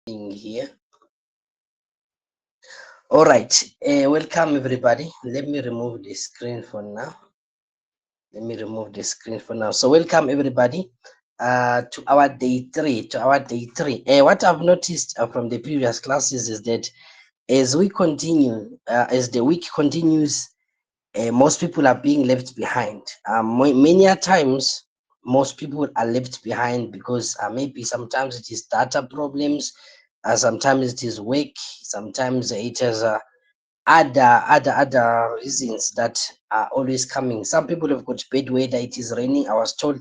Here. All right. Welcome everybody. Let me remove the screen for now. So welcome everybody to our day three. What I've noticed from the previous classes is that as we continue, as the week continues, most people are being left behind. Many a times, most people are left behind because maybe sometimes it is data problems, sometimes it is work, sometimes it is other reasons that are always coming. Some people have got bad weather. It is raining. I was told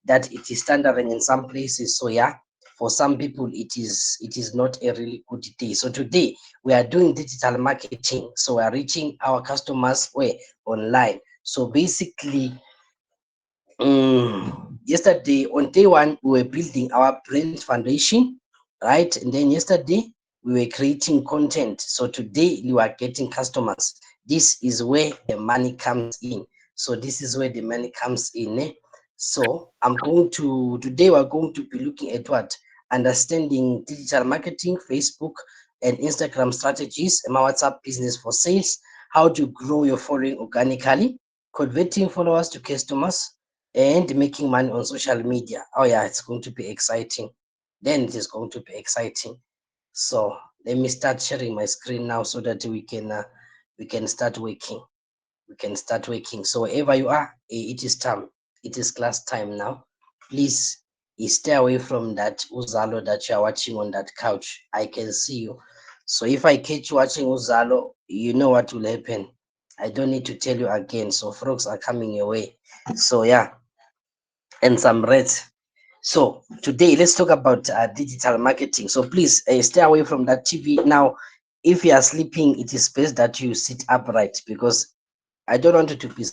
that it is thundering in some places. So yeah, for some people it is not a really good day. So today we are doing digital marketing. So we are reaching our customers where online. So basically, yesterday on day one we were building our brand foundation, right? And then yesterday we were creating content. So today you are getting customers. This is where the money comes in. So this is where the money comes in. So today we're going to be looking at what? Understanding digital marketing, Facebook and Instagram strategies, my WhatsApp business for sales, how to grow your following organically, converting followers to customers, and making money on social media. Oh yeah, it's going to be exciting. Then it is going to be exciting. So let me start sharing my screen now so that we can start working. So wherever you are, it is time. It is class time now. Please stay away from that Uzalo that you are watching on that couch. I can see you. So if I catch you watching Uzalo, you know what will happen. I don't need to tell you again. So frogs are coming your way. So yeah, and some reds. So today let's talk about digital marketing. So please stay away from that TV now. If you are sleeping, it is best that you sit upright because I don't want you to be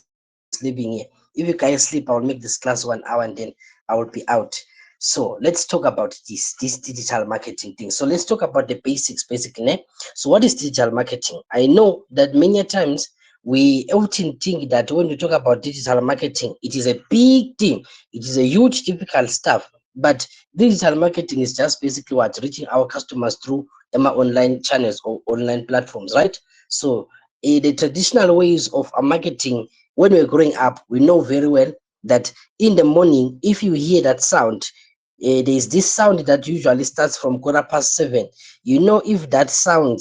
sleeping here. If you guys sleep, I'll make this class 1 hour and then I will be out. So let's talk about this digital marketing thing. So let's talk about the basics basically. So what is digital marketing? I know that many times we often think that when we talk about digital marketing, it is a big thing. It is a huge difficult stuff. But digital marketing is just basically what? Reaching our customers through online channels or online platforms, right? So the traditional ways of marketing, when we're growing up, we know very well that in the morning, if you hear that sound, there's this sound that usually starts from 7:15. You know, if that sound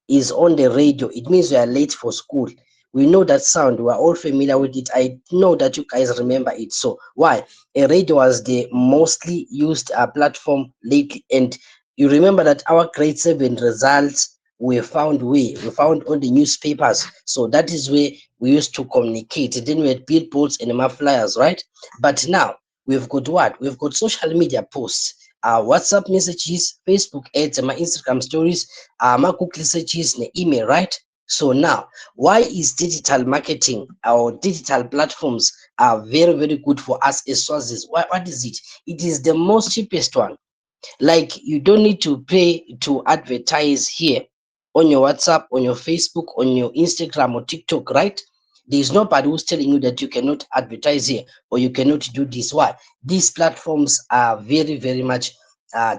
is on the radio, it means we are late for school. We know that sound. We are all familiar with it. I know that you guys remember it. So why? A radio was the mostly used platform lately, and you remember that our grade 7 results we found on the newspapers. So that is where we used to communicate. And then we had billboards and flyers, right? But now we've got what? We've got social media posts, WhatsApp messages, Facebook ads, my Instagram stories, my Google searches, and email, right? So now, why is digital marketing or digital platforms are very, very good for us as sources? What is it? It is the most cheapest one. Like you don't need to pay to advertise here on your WhatsApp, on your Facebook, on your Instagram or TikTok, right? There's nobody who's telling you that you cannot advertise here or you cannot do this. Why? These platforms are very, very much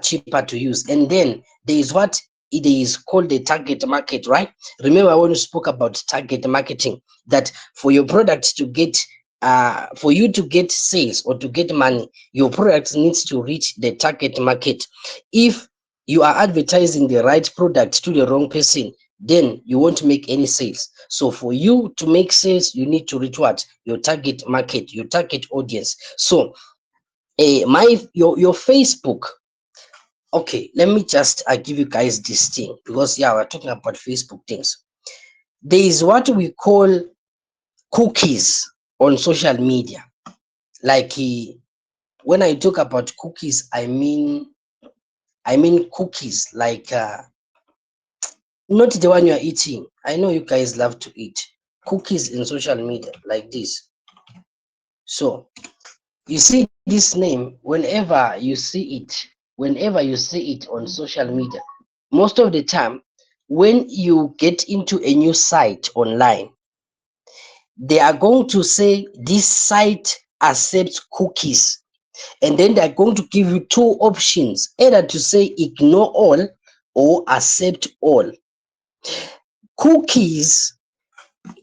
cheaper to use. And then there is what it is called the target market, right? Remember when we spoke about target marketing, that for your product to get for you to get sales or to get money, your product needs to reach the target market. If you are advertising the right product to the wrong person, then you won't make any sales. So for you to make sales, you need to reach what? Your target market, your target audience. So your Facebook. Okay, let me just give you guys this thing because yeah, we're talking about Facebook things. There is what we call cookies on social media. Like when I talk about cookies, I mean cookies like not the one you are eating. I know you guys love to eat cookies in social media like this. So you see this name whenever you see it on social media, most of the time when you get into a new site online, they are going to say this site accepts cookies. And then they're going to give you two options, either to say ignore all or accept all. Cookies,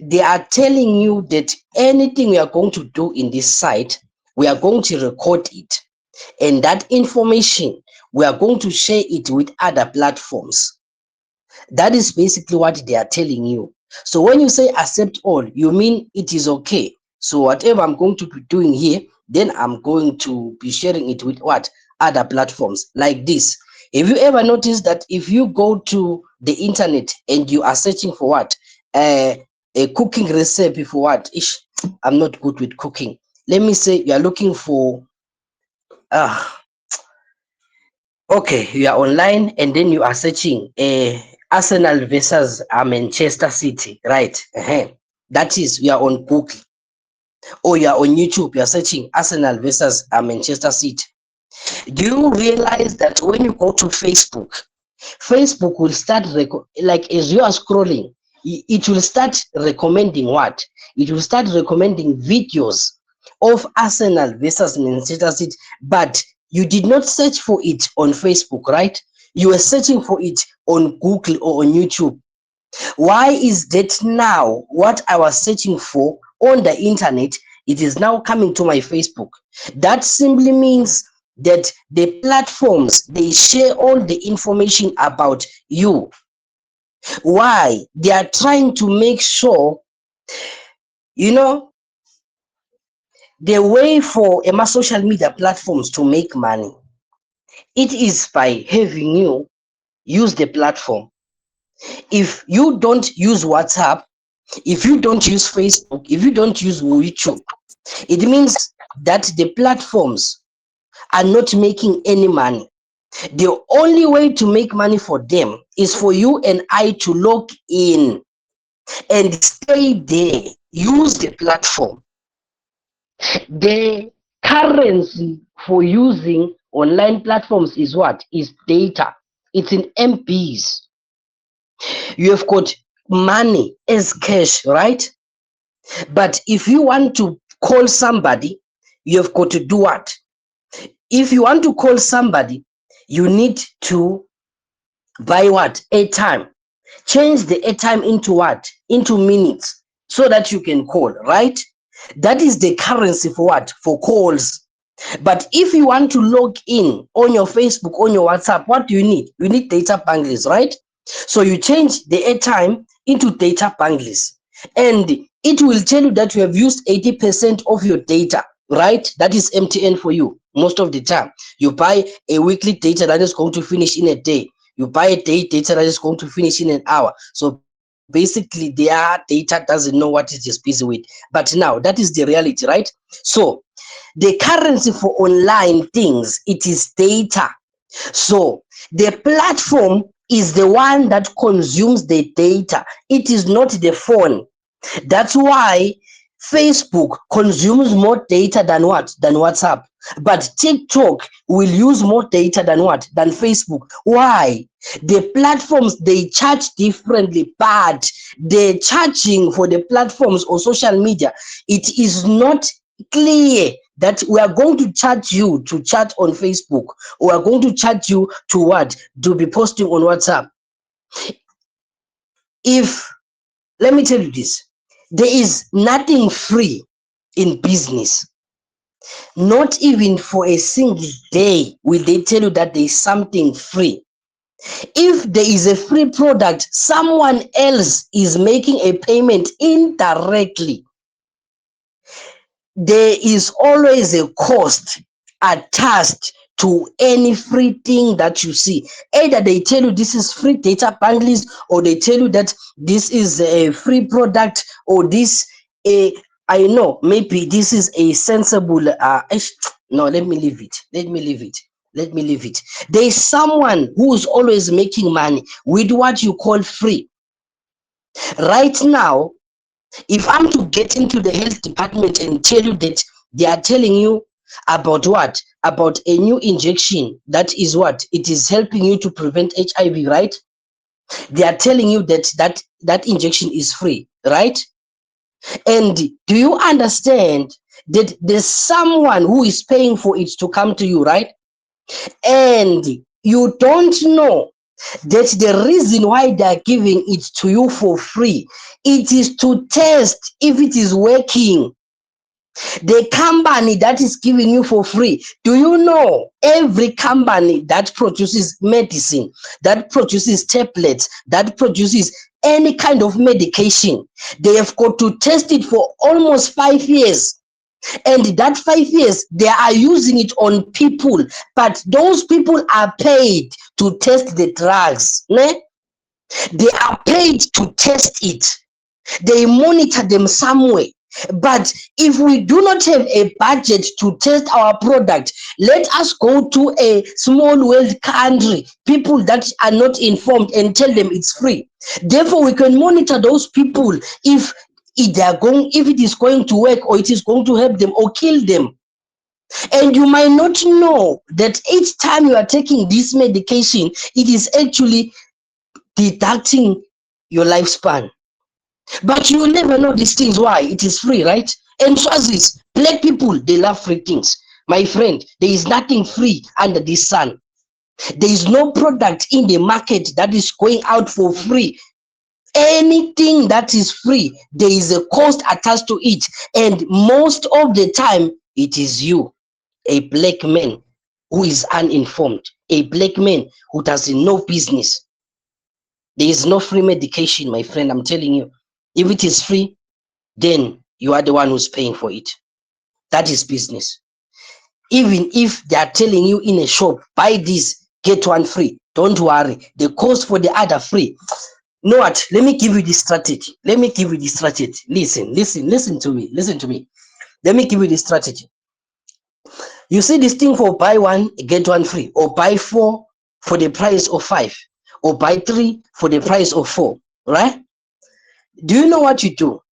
they are telling you that anything we are going to do in this site, we are going to record it. And that information, we are going to share it with other platforms. That is basically what they are telling you. So when you say accept all, you mean it is okay. So whatever I'm going to be doing here, then I'm going to be sharing it with what? Other platforms like this. Have you ever noticed that if you go to the internet and you are searching for what? A cooking recipe for what? Ish, I'm not good with cooking. Let me say you are looking for okay, you are online and then you are searching Arsenal versus Manchester City, right? That is, you are on Google or you are on YouTube, you are searching Arsenal versus Manchester City. Do you realize that when you go to Facebook, Facebook will start, like as you are scrolling, it will start recommending what? It will start recommending videos of Arsenal versus Manchester City, but you did not search for it on Facebook, right? You were searching for it on Google or on YouTube. Why is that now what I was searching for on the internet, it is now coming to my Facebook? That simply means that the platforms, they share all the information about you. Why? They are trying to make sure, you know, the way for social media platforms to make money, it is by having you use the platform. If you don't use WhatsApp, if you don't use Facebook, if you don't use YouTube, it means that the platforms are not making any money. The only way to make money for them is for you and I to log in and stay there, use the platform. The currency for using online platforms is what? Is data. It's in MPs. You have got money as cash, right? But if you want to call somebody, you have got to do what? If you want to call somebody, you need to buy what? Airtime. Change the airtime into what? Into minutes so that you can call, right? That is the currency for what? For calls. But if you want to log in on your Facebook, on your WhatsApp, what do you need? You need data bundles, right? So you change the airtime into data bundles, and it will tell you that you have used 80% of your data, right? That is MTN for you most of the time. You buy a weekly data that is going to finish in a day. You buy a day data that is going to finish in an hour. So basically, their data doesn't know what it is busy with. But now that is the reality, right? So the currency for online things, it is data. So the platform is the one that consumes the data. It is not the phone. That's why Facebook consumes more data than what? Than WhatsApp. But TikTok will use more data than what? Than Facebook. Why? The platforms, they charge differently, but the charging for the platforms or social media, it is not clear that we are going to charge you to chat on Facebook, or we are going to charge you to what? To be posting on WhatsApp. If, let me tell you this, there is nothing free in business. Not even for a single day will they tell you that there is something free. If there is a free product, someone else is making a payment indirectly. There is always a cost attached to any free thing that you see. Either they tell you this is free data bundles, or they tell you that this is a free product, or this a, I know maybe this is a sensible no, let me leave it. Let me leave it. There is someone who's always making money with what you call free. Right now, if I'm to get into the health department and tell you that they are telling you about what? About a new injection that is what? It is helping you to prevent HIV, right? They are telling you that that injection is free, right? And do you understand that there's someone who is paying for it to come to you, right? And you don't know that the reason why they are giving it to you for free, it is to test if it is working. The company that is giving you for free, do you know every company that produces medicine, that produces tablets, that produces any kind of medication, they have got to test it for almost 5 years, and that 5 years they are using it on people, but those people are paid to test the drugs, ne? They are paid to test it, they monitor them somewhere. But if we do not have a budget to test our product, let us go to a small world country, people that are not informed, and tell them it's free. Therefore, we can monitor those people if they are going, if it is going to work, or it is going to help them or kill them. And you might not know that each time you are taking this medication, it is actually deducting your lifespan. But you will never know these things. Why? It is free, right? And Swazis, black people, they love free things. My friend, there is nothing free under the sun. There is no product in the market that is going out for free. Anything that is free, there is a cost attached to it. And most of the time, it is you, a black man who is uninformed, a black man who doesn't know business. There is no free medication, my friend. I'm telling you. If it is free, then you are the one who's paying for it. That is business. Even if they are telling you in a shop, buy this, get one free, don't worry. The cost for the other free. You know what? Let me give you the strategy. Let me give you the strategy. Listen to me. Listen to me. Let me give you the strategy. You see this thing for buy one, get one free, or buy four for the price of five, or buy three for the price of four, right? Do you know what you do?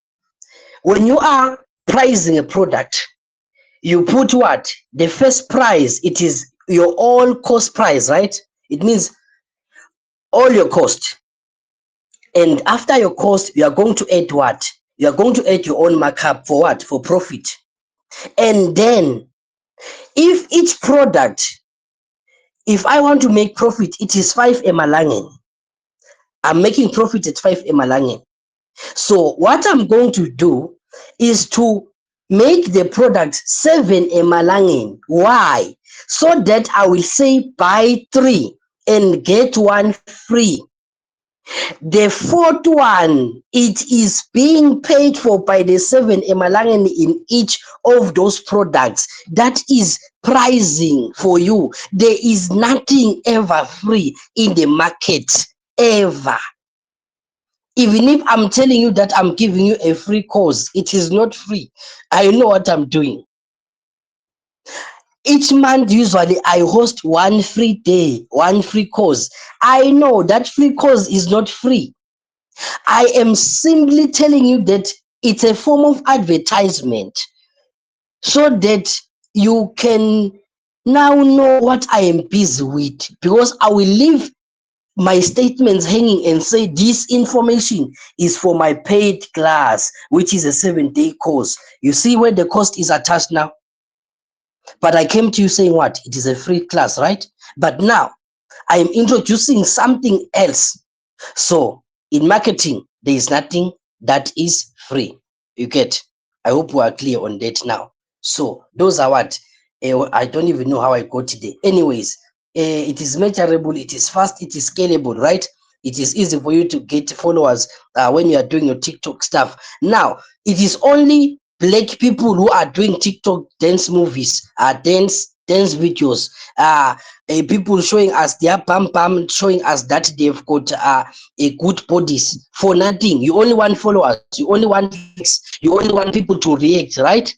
When you are pricing a product, you put what? The first price, it is your all cost price, right? It means all your cost. And after your cost, you are going to add what? You are going to add your own markup for what? For profit. And then, if each product, if I want to make profit, it is 5 emalangen. I'm making profit at 5 emalangen. So what I'm going to do is to make the product 7 emalangen. Why? So that I will say buy 3 and get 1 free. The fourth one, it is being paid for by the 7 emalangen in each of those products. That is pricing for you. There is nothing ever free in the market, ever. Even if I'm telling you that I'm giving you a free course, it is not free. I know what I'm doing. Each month, usually, I host one free day, one free course. I know that free course is not free. I am simply telling you that it's a form of advertisement so that you can now know what I am busy with, because I will leave my statements hanging and say this information is for my paid class, which is a 7-day course. You see where the cost is attached now? But I came to you saying what? It is a free class, right? But now I am introducing something else. So in marketing, there is nothing that is free. You get? I hope we are clear on that now. So those are what? I don't even know how I got today. Anyways, it is measurable, it is fast, it is scalable, right? It is easy for you to get followers when you are doing your TikTok stuff. Now, it is only black people who are doing TikTok dance movies, dance videos, people showing us their pam, showing us that they've got a good bodies for nothing. You only want followers, you only want likes, you only want people to react, right?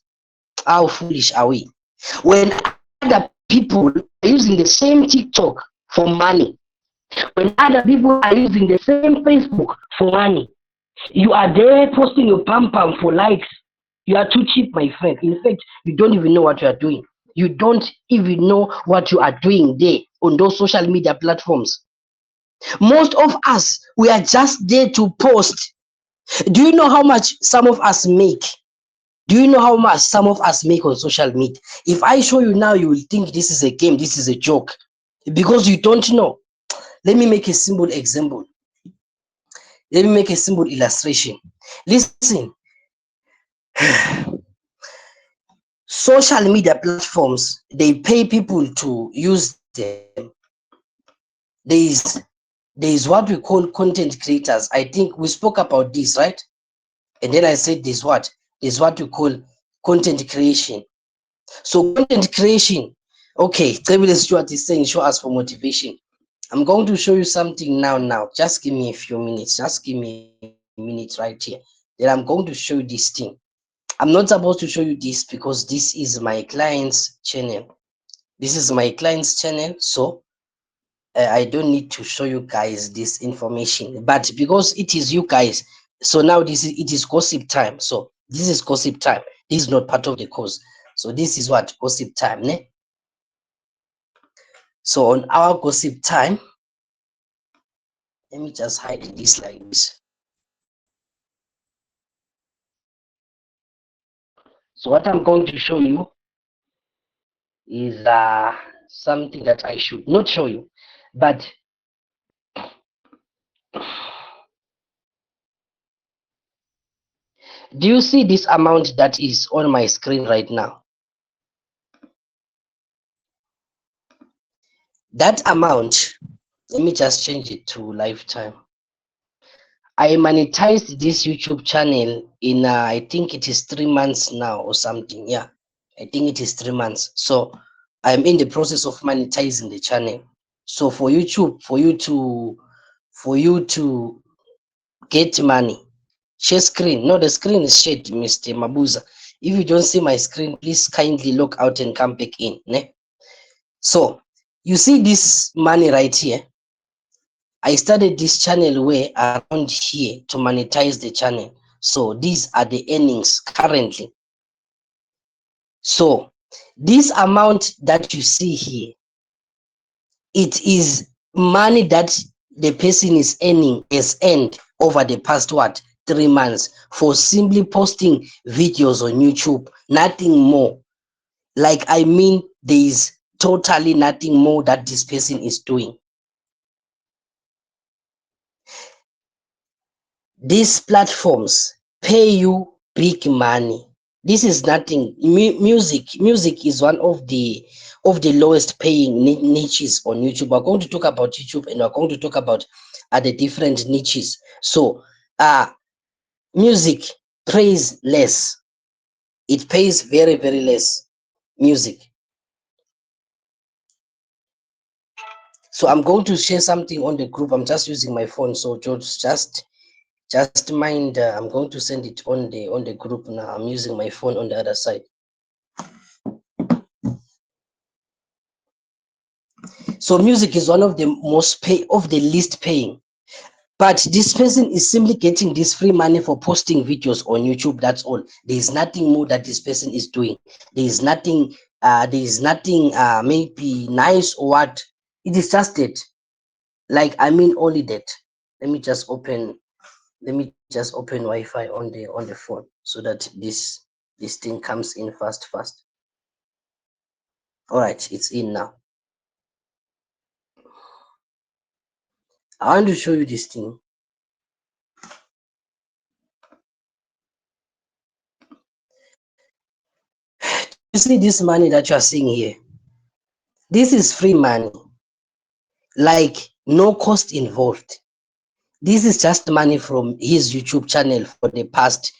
How foolish are we? When other people are using the same TikTok for money, when other people are using the same Facebook for money, you are there posting your pam for likes. You are too cheap, my friend. In fact, you don't even know what you are doing. You don't even know what you are doing there on those social media platforms. Most of us, we are just there to post. Do you know how much some of us make? Do you know how much some of us make on social media? If I show you now, you will think this is a game, this is a joke, because you don't know. Let me make a simple example. Let me make a simple illustration. Listen, social media platforms, they pay people to use them. There is there is what we call content creators. I think we spoke about this, right? And then I said there's what we call content creation. So content creation, okay, Tebile Stewart is saying show us for motivation. I'm going to show you something now. Just give me a few minutes. Just give me a minute right here. Then I'm going to show you this thing. I'm not supposed to show you this because this is my client's channel. This is my client's channel. So I don't need to show you guys this information. But because it is you guys, so now it is gossip time. So this is gossip time. This is not part of the course. So this is what gossip time, ne? So on our gossip time, let me just hide this like this. So what I'm going to show you is something that I should not show you, but do you see this amount that is on my screen right now? That amount, let me just change it to lifetime. I monetized this YouTube channel in I think it is 3 months now or something. Yeah, I think it is 3 months. So I'm in the process of monetizing the channel. So for YouTube, for you to get money, share screen. No, the screen is shared, Mr. Mabuza. If you don't see my screen, please kindly log out and come back in. Ne? So you see this money right here. I started this channel way around here to monetize the channel. So these are the earnings currently. So this amount that you see here, it is money that the person is earning, has earned over the past 3 months for simply posting videos on YouTube, nothing more. Like, I mean, there is totally nothing more that this person is doing. These platforms pay you big money. This is nothing. Music is one of the lowest paying niches on YouTube. We're going to talk about YouTube, and we're going to talk about the different niches. So music pays less. It pays very, very less. Music. So I'm going to share something on the group. I'm just using my phone, so George, just mind. I'm going to send it on the group now. I'm using my phone on the other side. So music is one of the least paying. But this person is simply getting this free money for posting videos on YouTube. That's all. There is nothing more that this person is doing. There is nothing. Maybe nice or what. It is just that. Like, I mean, only that. Let me just open. Let me just open Wi-Fi on the phone so that this thing comes in fast. All right, it's in now. I want to show you this thing. You see this money that you are seeing here? This is free money, like no cost involved. This is just money from his YouTube channel for the past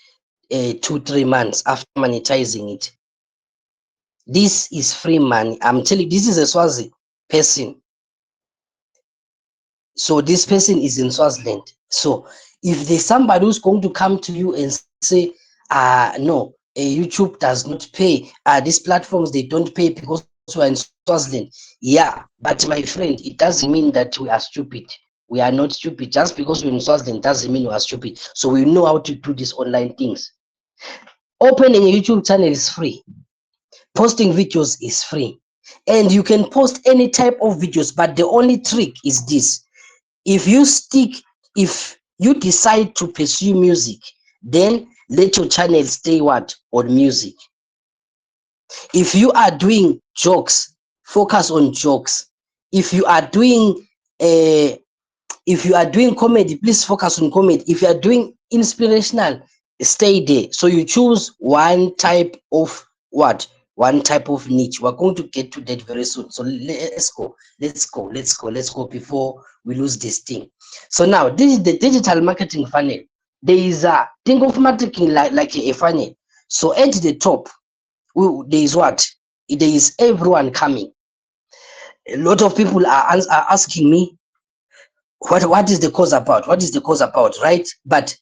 2-3 months after monetizing it. This is free money. I'm telling you, this is a Swazi person. So this person is in Swaziland. So if there's somebody who's going to come to you and say, no, YouTube does not pay, these platforms, they don't pay because we're in Swaziland. Yeah, but my friend, it doesn't mean that we are stupid. We are not stupid. Just because we're in Swaziland doesn't mean we are stupid. So we know how to do these online things. Opening a YouTube channel is free. Posting videos is free. And you can post any type of videos, but the only trick is this. If you decide to pursue music, then let your channel stay what? On music. If you are doing jokes, focus on jokes. If you are doing comedy, please focus on comedy. If you are doing inspirational, stay there. So you choose one type of what? One type of niche. We're going to get to that very soon. So let's go before we lose this thing. So now this is the digital marketing funnel. There is a think of marketing like a funnel. So at the top, there is what? There is everyone coming. A lot of people are asking me, what is the cause about? What is the cause about, right? But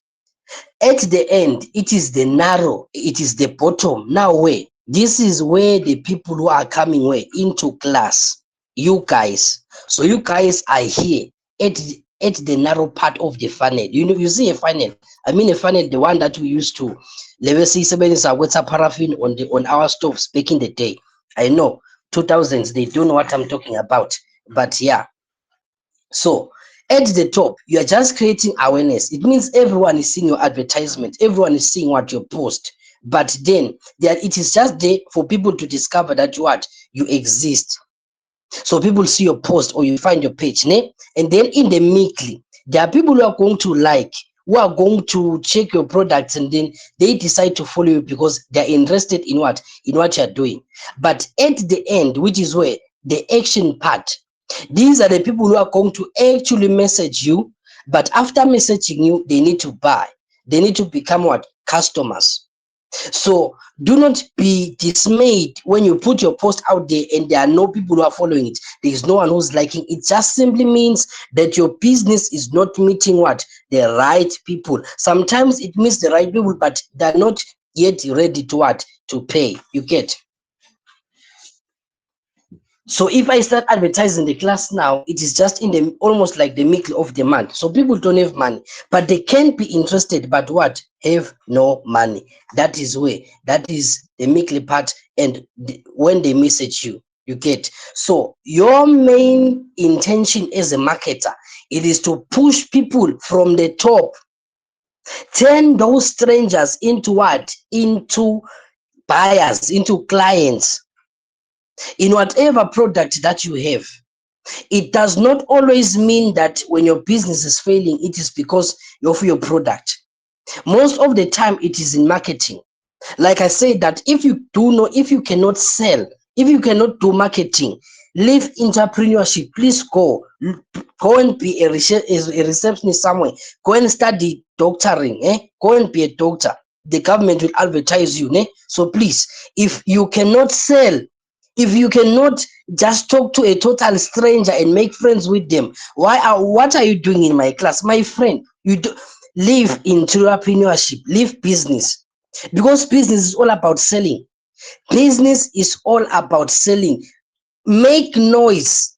at the end, it is the narrow, it is the bottom. Now where? This is where the people who are coming where? Into class. You guys. So you guys are here at the narrow part of the funnel. You know, you see a funnel. I mean a funnel, the one that we used to, let's see, WhatsApp paraffin on our stoves back in the day. I know 2000s, they don't know what I'm talking about. But yeah, so at the top, you are just creating awareness. It means everyone is seeing your advertisement, everyone is seeing what you post. But then it is just there for people to discover that you exist. So people see your post or you find your page, ne? And then in the weekly, there are people who are going to like, who are going to check your products, and then they decide to follow you because they're interested in what you're doing. But at the end, which is where the action part, these are the people who are going to actually message you, but after messaging you, they need to buy. They need to become what? Customers. So do not be dismayed when you put your post out there and there are no people who are following it. There is no one who's liking it. Just simply means that your business is not meeting what? The right people. Sometimes it meets the right people, but they're not yet ready to what? To pay. You get? So if I start advertising the class now, it is just in the almost like the middle of the month. So people don't have money, but they can be interested, but what? Have no money. That is where, that is the middle part. And when they message you, you get. So your main intention as a marketer, it is to push people from the top, turn those strangers into what? Into buyers, into clients in whatever product that you have. It does not always mean that when your business is failing, it is because of your product. Most of the time, it is in marketing. Like I said, that if you cannot sell, if you cannot do marketing, leave entrepreneurship. Please go and be a receptionist somewhere. Go and study doctoring. Go and be a doctor. The government will advertise you. So please, if you cannot sell, if you cannot just talk to a total stranger and make friends with them, what are you doing in my class, my friend? You do live entrepreneurship, live business, because business is all about selling. Business is all about selling. Make noise.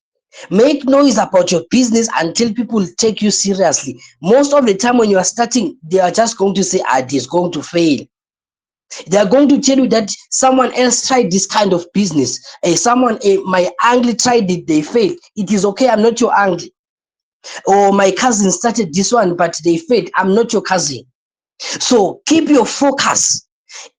Make noise about your business until people take you seriously. Most of the time when you are starting, they are just going to say, this is going to fail. They are going to tell you that someone else tried this kind of business. My uncle tried it, they failed. It is okay, I'm not your uncle. Or my cousin started this one, but they failed. I'm not your cousin. So keep your focus.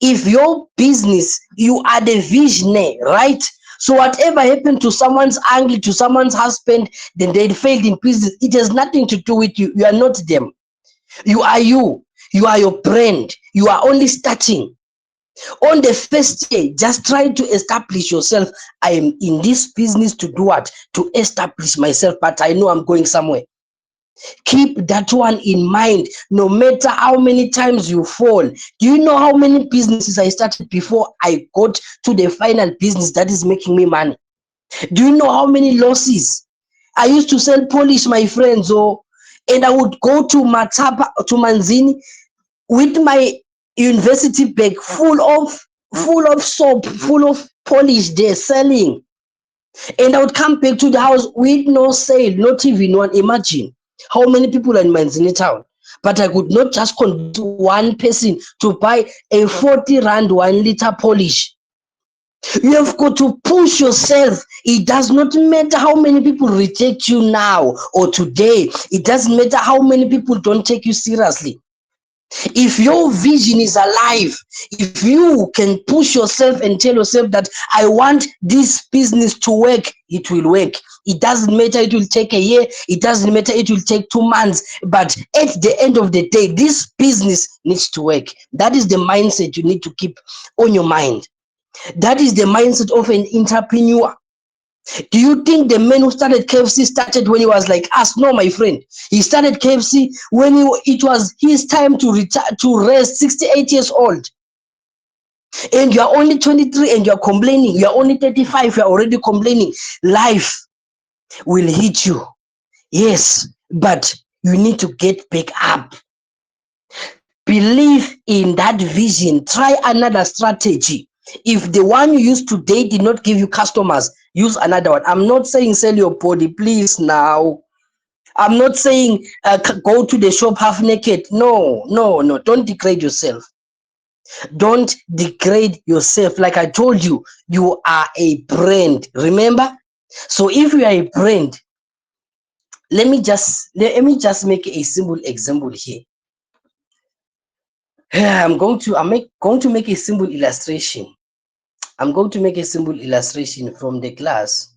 If your business, you are the visionary, right? So whatever happened to someone's uncle, to someone's husband, then they failed in business. It has nothing to do with you. You are not them. You are you. You are your brand. You are only starting. On the first year, just try to establish yourself. I am in this business to do what? To establish myself, but I know I'm going somewhere. Keep that one in mind. No matter how many times you fall. Do you know how many businesses I started before I got to the final business that is making me money? Do you know how many losses? I used to sell polish, my friends, and I would go to Matapa, to Manzini, with my university bag full of soap, full of polish there selling. And I would come back to the house with no sale, not even one. Imagine how many people are in Manzini town. But I could not just convince one person to buy a 40 rand 1 liter polish. You have got to push yourself. It does not matter how many people reject you now or today. It doesn't matter how many people don't take you seriously. If your vision is alive, if you can push yourself and tell yourself that I want this business to work, it will work. It doesn't matter, it will take a year, it doesn't matter, it will take 2 months, but at the end of the day, this business needs to work. That is the mindset you need to keep on your mind. That is the mindset of an entrepreneur. Do you think the man who started KFC started when he was like us? No, my friend. He started KFC when it was his time to retire, to rest, 68 years old. And you are only 23 and you are complaining. You are only 35, you are already complaining. Life will hit you. Yes, but you need to get back up. Believe in that vision. Try another strategy. If the one you used today did not give you customers, use another one. I'm not saying sell your body, please now. I'm not saying go to the shop half naked. No, no, no. Don't degrade yourself. Don't degrade yourself. Like I told you, you are a brand. Remember? So if you are a brand, let me just make a simple example here. Going to make a simple illustration. I'm going to make a simple illustration from the class.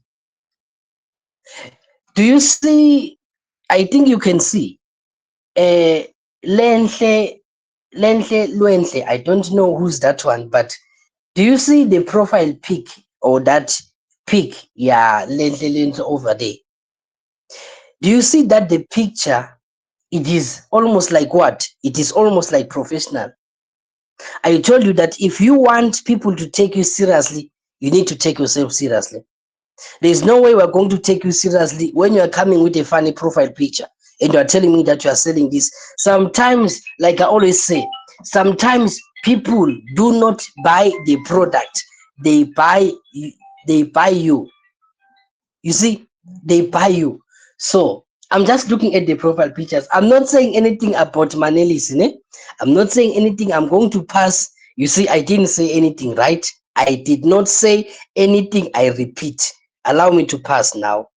Do you see? I think you can see. Uh, Lenhle, Luenhle. I don't know who's that one, but do you see the profile pic or that pic? Yeah, Lenhle over there. Do you see that the picture? It is almost like what? It is almost like professional. I told you that if you want people to take you seriously, you need to take yourself seriously. There's no way we're going to take you seriously when you are coming with a funny profile picture and you are telling me that you are selling this. Sometimes, like I always say, sometimes people do not buy the product, they buy they buy you. You see, they buy you. So I'm just looking at the profile pictures. I'm not saying anything about Manelis, eh? I'm not saying anything. I'm going to pass. You see, I didn't say anything, right? I did not say anything. I repeat. Allow me to pass now.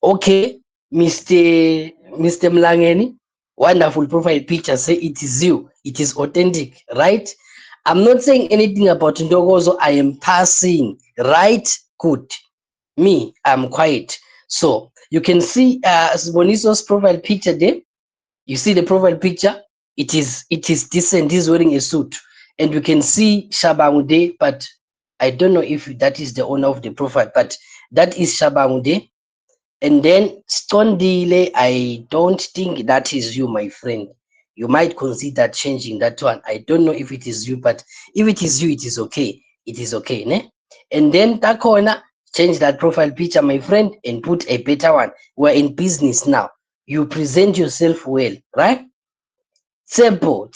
Okay, Mr. Mlangeni, wonderful profile picture. Say it is you. It is authentic, right? I'm not saying anything about Ndogozo. I am passing, right? Good. Me, I'm quiet. So you can see Boniso's profile picture there. You see the profile picture. It is decent. He's wearing a suit, and you can see Shabamude, but I don't know if that is the owner of the profile, but that is Shabamude. And then Stone Delay, I don't think that is you, my friend. You might consider changing that one. I don't know if it is you, but if it is you, it is okay. It is okay, ne? And then that corner, change that profile picture, my friend, and put a better one. We're in business now. You present yourself well, right? Tsepo.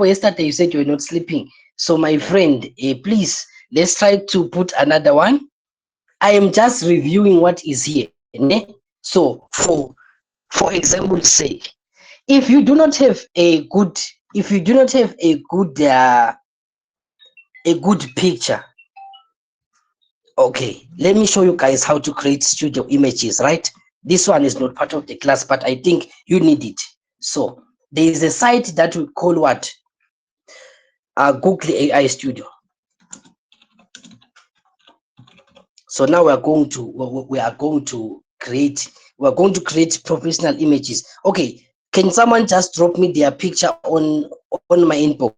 Yesterday you said you were not sleeping. So, my friend, please, let's try to put another one. I am just reviewing what is here. Ne? So, for example's sake, if you do not have a good, if you do not have a good picture, okay, let me show you guys how to create studio images. Right? This one is not part of the class, but I think you need it. So there is a site that we call what? Google AI Studio. So now we are going to create professional images. Okay, can someone just drop me their picture on my inbox?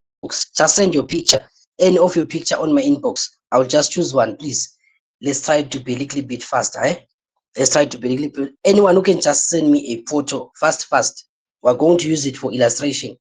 Just send your picture, any of your picture on my inbox. I'll just choose one, please. Let's try to be a little bit faster, eh? Let's try to be a little bit. Anyone who can just send me a photo fast. We're going to use it for illustration.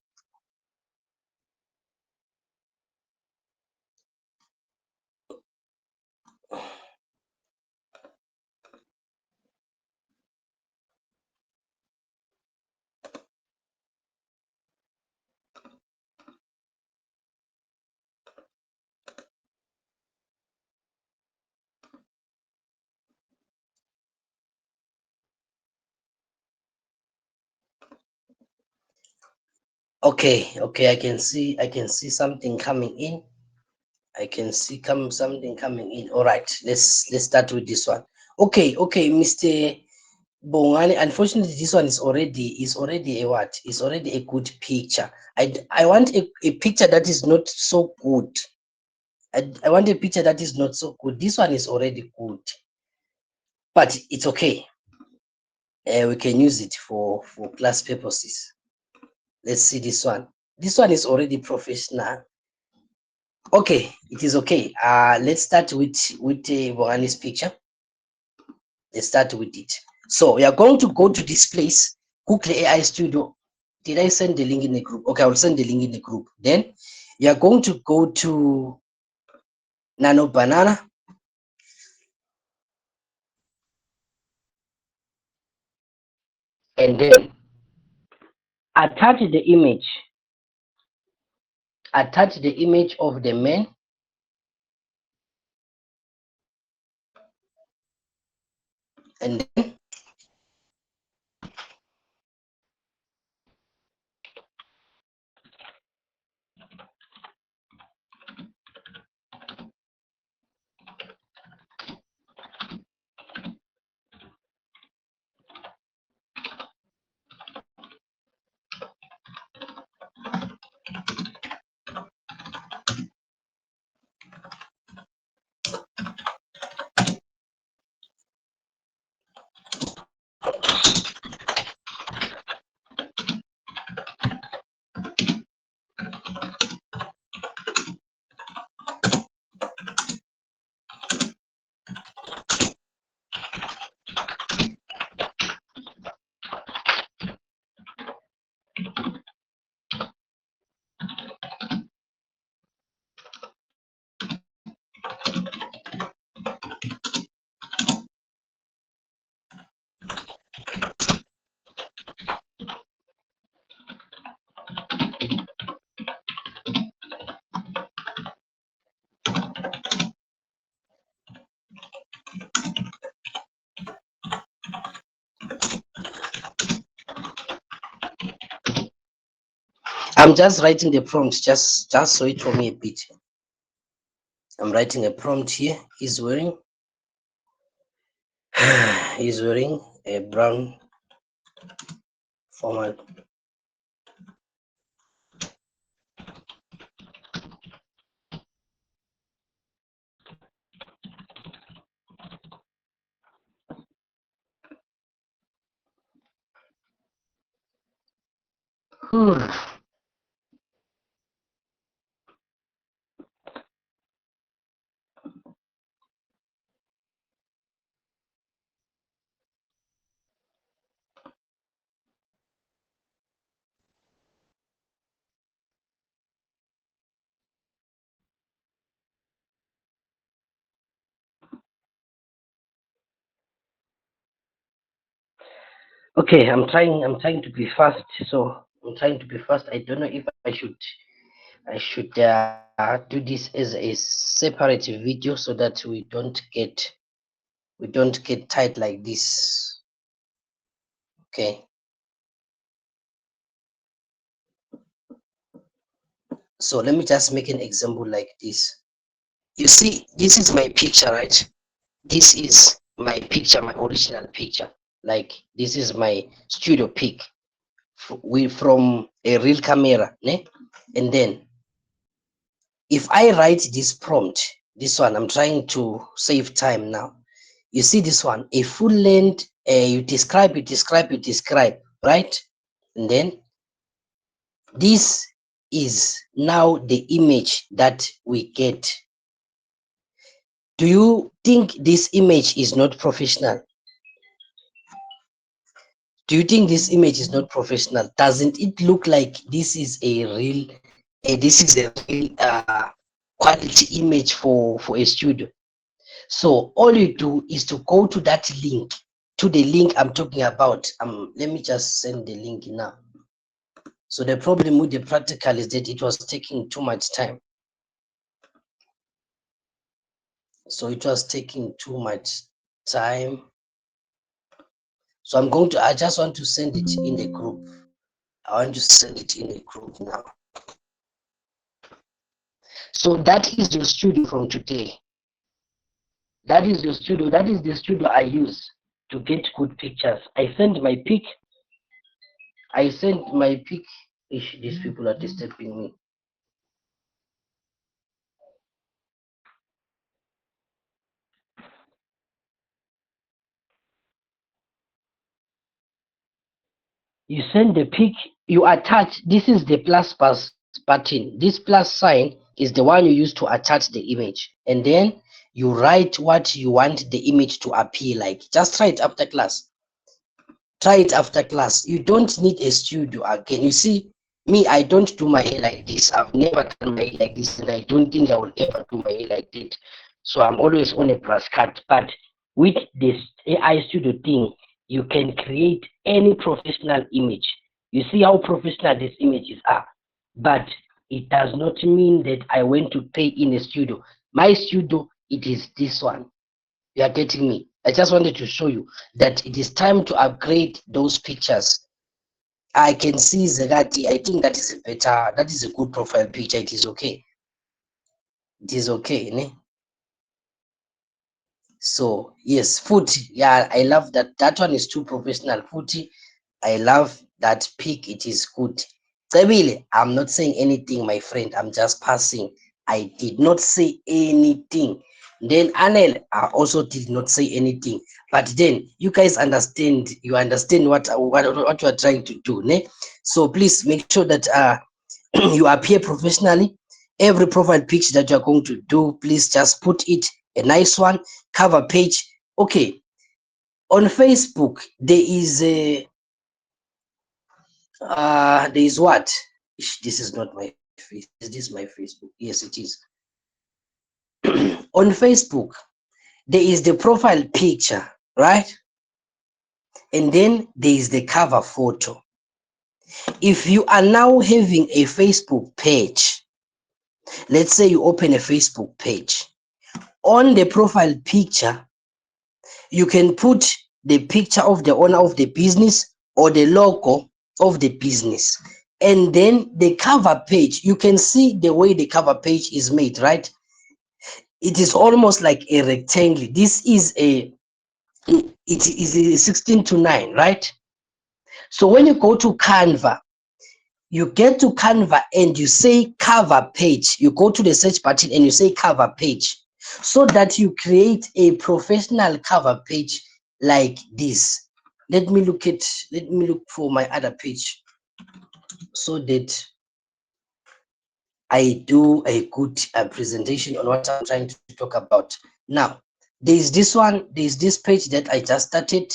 Okay, I can see something coming in. I can see something coming in. All right, let's start with this one. Okay, Mr. Bongani, unfortunately, this one is already a what? Is already a good picture. I want a picture that is not so good. I want a picture that is not so good. This one is already good, but it's okay. We can use it for class purposes. Let's see this one. This one is already professional. Okay, it is okay. Let's start with Bongani's picture. Let's start with it. So we are going to go to this place, Google AI Studio. Did I send the link in the group? Okay, I will send the link in the group. Then you are going to go to Nano Banana. And then attach the image. Attach the image of the man. And then I'm just writing the prompt, just so it for me a bit. I'm writing a prompt here. He's wearing a brown formal. Okay, I'm trying to be fast. So I'm trying to be fast. I don't know if I should do this as a separate video so that we don't get tight like this. Okay. So let me just make an example like this. You see, this is my picture, right? This is my picture, my original picture. Like this is my studio pic from a real camera, ne? And then if I write this prompt, this one, I'm trying to save time now. You see this one, a full length, you describe, right? And then this is now the image that we get. Do you think this image is not professional? Do you think this image is not professional? Doesn't it look like this is a real quality image for a studio? So all you do is to go to that link, to the link I'm talking about. Let me just send the link now. So the problem with the practical is that it was taking too much time. So it was taking too much time. So I just want to send it in the group. I want to send it in the group now. So that is your studio from today. That is your studio. That is the studio I use. to get good pictures. I sent my pic. Ish, these people are disturbing me. You send the pic, you attach. This is the plus button. This plus sign is the one you use to attach the image, and then you write what you want the image to appear like. Just try it after class. Try it after class. You don't need a studio again. You see, me, I don't do my hair like this. I've never done my hair like this, and I don't think I will ever do my hair like that. So I'm always on a brush cut. But with this AI studio thing, you can create any professional image. You see how professional these images are. But it does not mean that I went to pay in a studio. My studio, it is this one. You are getting me? I just wanted to show you that it is time to upgrade those pictures. I can see Zegati. I think that is a better, that is a good profile picture. It is okay. It is okay. Ne? So yes, Footy. Yeah, I love that. That one is too professional. Footy. I love that pic. It is good. Really, I'm not saying anything, my friend. I'm just passing. I did not say anything. Then Anel, I also did not say anything. But then you guys understand. You understand what you are trying to do, ne? So please make sure that you appear professionally. Every profile picture that you are going to do, please just put it a nice one, cover page. Okay. On Facebook, there is a there is what? This is not my face. Is this my Facebook? Yes, it is. On Facebook, there is the profile picture, right? And then there is the cover photo. If you are now having a Facebook page, let's say you open a Facebook page, on the profile picture, you can put the picture of the owner of the business or the logo of the business. And then the cover page, you can see the way the cover page is made, right? It is almost like a rectangle. This is it is a 16:9, right? So when you go to Canva, you get to Canva and you say cover page. You go to the search button and you say cover page, so that you create a professional cover page like this. Let me look for my other page so that I do a good presentation on what I'm trying to talk about. Now, there's this one, there's this page that I just started.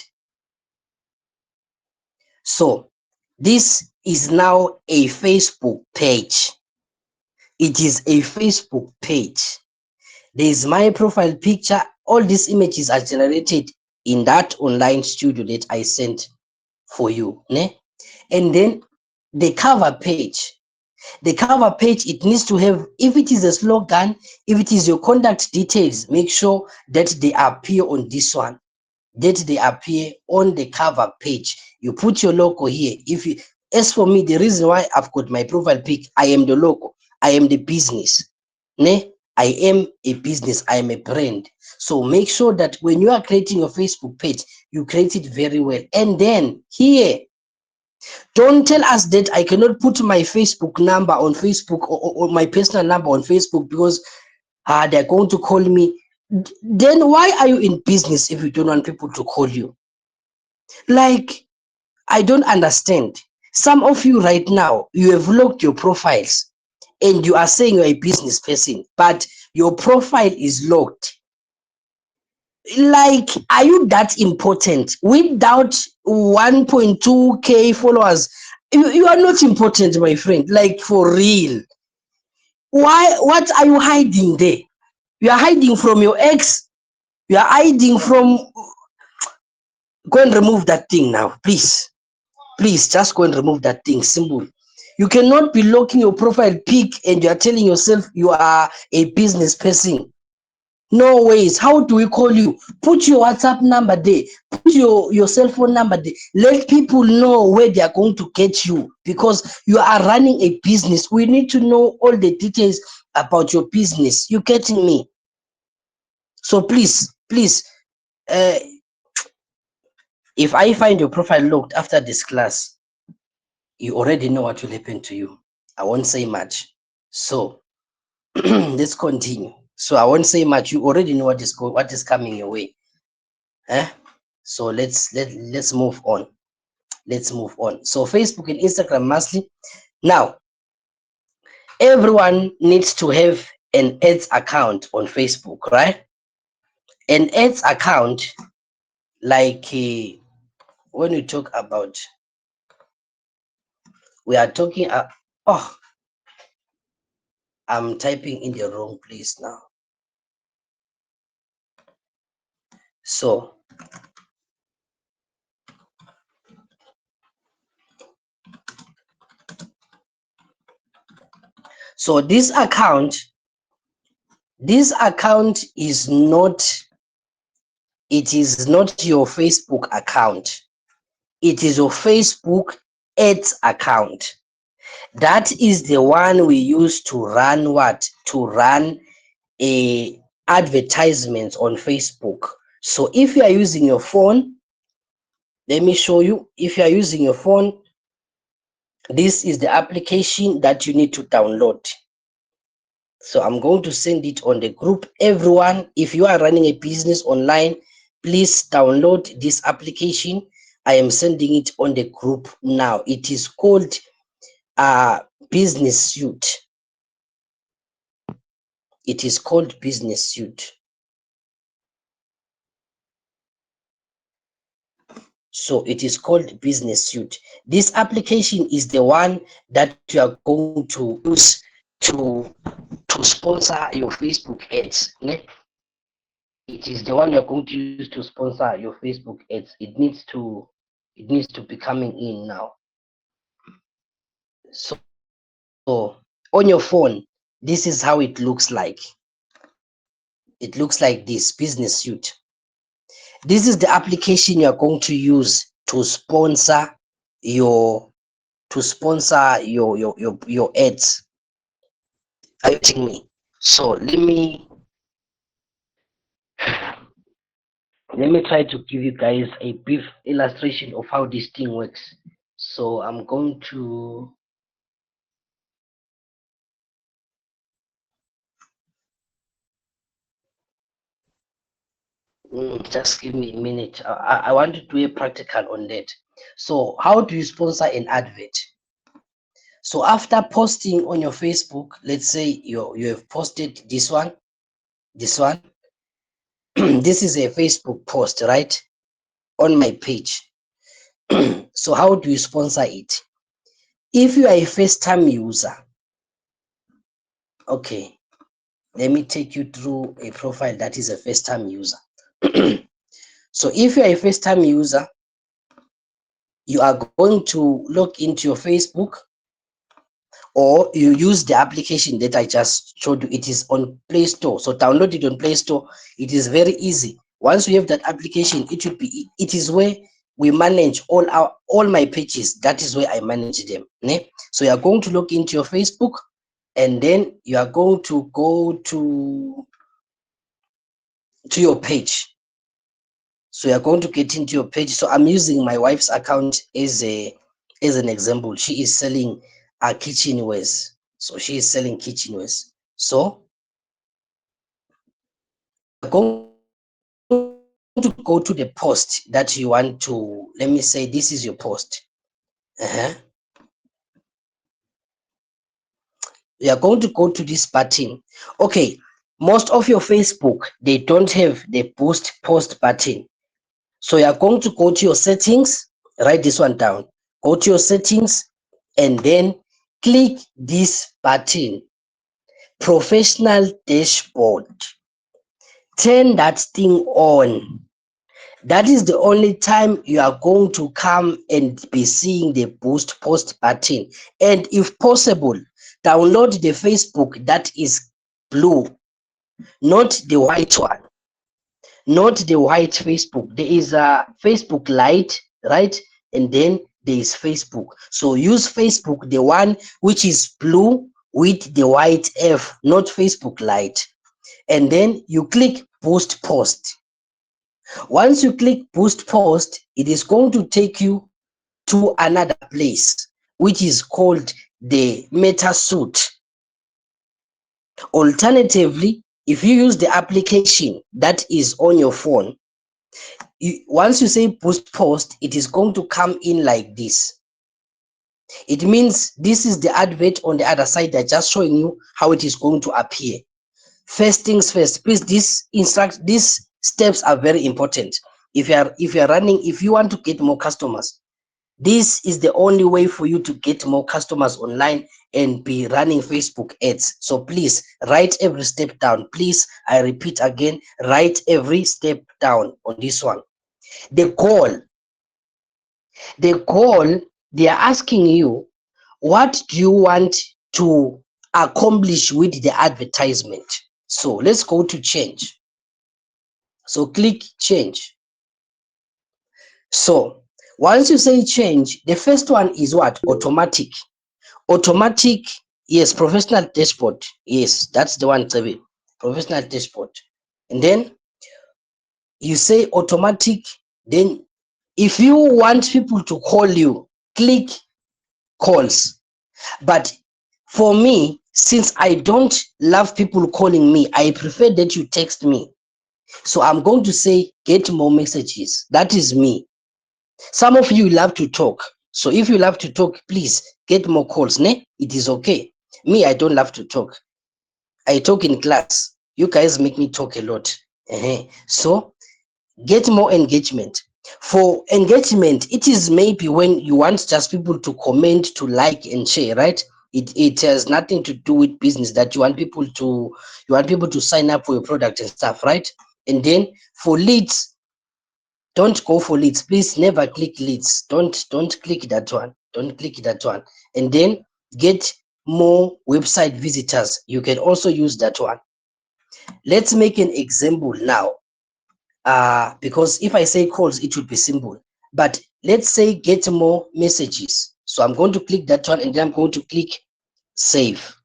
So this is now a Facebook page. It is a Facebook page. There's my profile picture. All these images are generated in that online studio that I sent for you. Ne? And then the cover page. The cover page, it needs to have, if it is a slogan, if it is your contact details, make sure that they appear on this one, that they appear on the cover page. You put your logo here. As for me, the reason why I've got my profile pic, I am the logo, I am the business. Ne? I am a business, I am a brand. So make sure that when you are creating your Facebook page, you create it very well. And then here, don't tell us that I cannot put my Facebook number on Facebook or my personal number on Facebook because they're going to call me. Then why are you in business if you don't want people to call you? Like, I don't understand. Some of you right now, you have locked your profiles and you are saying you're a business person, but your profile is locked. Like, are you that important? Without 1.2k followers, you are not important, my friend. Like, for real. Why? What are you hiding there? You are hiding from your ex. You are hiding from. Go and remove that thing now, please. Please, just go and remove that thing. Simple. You cannot be locking your profile pic and you are telling yourself you are a business person. No ways. How do we call you? Put your WhatsApp number there. Put your cell phone number there. Let people know where they are going to get you because you are running a business. We need to know all the details about your business. You getting me? So please, uh, If I find your profile locked after this class, you already know what will happen to you. I won't say much. So let's continue. So I won't say much. You already know what is coming your way. So let's move on. Let's move on. So Facebook and Instagram mostly. Now, everyone needs to have an ads account on Facebook, right? An ads account, like when we talk about, we are talking. Oh, I'm typing in the wrong place now. So this account is not, it is not your Facebook account. It is your Facebook ads account. That is the one we use to run what? To run a advertisements on Facebook. So if you are using your phone, let me show you. If you are using your phone, this is the application that you need to download. So I'm going to send it on the group. Everyone, if you are running a business online, please download this application. I am sending it on the group now. It is called Business Suite. It is called Business Suite. So it is called Business Suite. This application is the one that you are going to use to sponsor your Facebook ads. It is the one you're going to use to sponsor your Facebook ads. It needs to be coming in now. So on your phone, this is how it looks like. It looks like this, Business Suite. This is the application you're going to use to sponsor your ads. Are you getting me? So let me try to give you guys a brief illustration of how this thing works. So I'm going to just give me a minute. I want to do a practical on that. So how do you sponsor an advert? So after posting on your Facebook, let's say you have posted this one. This is a Facebook post, right? On my page. So how do you sponsor it? If you are a first-time user, okay, let me take you through a profile that is a first-time user. So if you are a first-time user, you are going to log into your Facebook, or you use the application that I just showed you. It is on Play Store. So download it on Play Store. It is very easy. Once you have that application, it is where we manage all my pages. That is where I manage them. So you are going to log into your Facebook, and then you are going to go to your page. So you're going to get into your page. So I'm using my wife's account as an example. She is selling kitchenwares. So she is selling kitchenwares. So you're going to go to the post that you want to, let me say this is your post. You're going to go to this button. Okay, most of your Facebook, they don't have the post button. So you're going to go to your settings, write this one down, go to your settings, and then click this button, professional dashboard. Turn that thing on. That is the only time you are going to come and be seeing the boost post button. And if possible, download the Facebook that is blue, not the white one. Not the white Facebook. There is a Facebook Lite, right? And then there is Facebook. So use Facebook, the one which is blue with the white F, not Facebook Lite. And then you click boost post. Once you click boost post, it is going to take you to another place, which is called the meta suite. Alternatively, if you use the application that is on your phone, once you say boost post, it is going to come in like this. It means this is the advert on the other side. They're just showing you how it is going to appear. First things first, please, these steps are very important. If you are running, if you want to get more customers, this is the only way for you to get more customers online and be running Facebook ads. So please write every step down. Please, I repeat again, write every step down on this one. The goal, they are asking you, what do you want to accomplish with the advertisement? So let's go to change. So click change. So once you say change, the first one is what? Automatic. Automatic, yes. Professional dashboard, yes, that's the one. Professional dashboard. And then you say automatic. Then if you want people to call you, click calls. But for me, since I don't love people calling me, I prefer that you text me. So I'm going to say get more messages. That is me. Some of you love to talk. So if you love to talk, please get more calls. Ne? It is okay. Me, I don't love to talk. I talk in class. You guys make me talk a lot. So get more engagement. For engagement, it is maybe when you want just people to comment, to like and share, right? It has nothing to do with business, that you want people to sign up for your product and stuff, right? And then for leads, don't go for leads. Please never click leads. Don't click that one. Don't click that one. And then get more website visitors. You can also use that one. Let's make an example now. Because if I say calls, it would be simple. But let's say get more messages. So I'm going to click that one, and then I'm going to click save.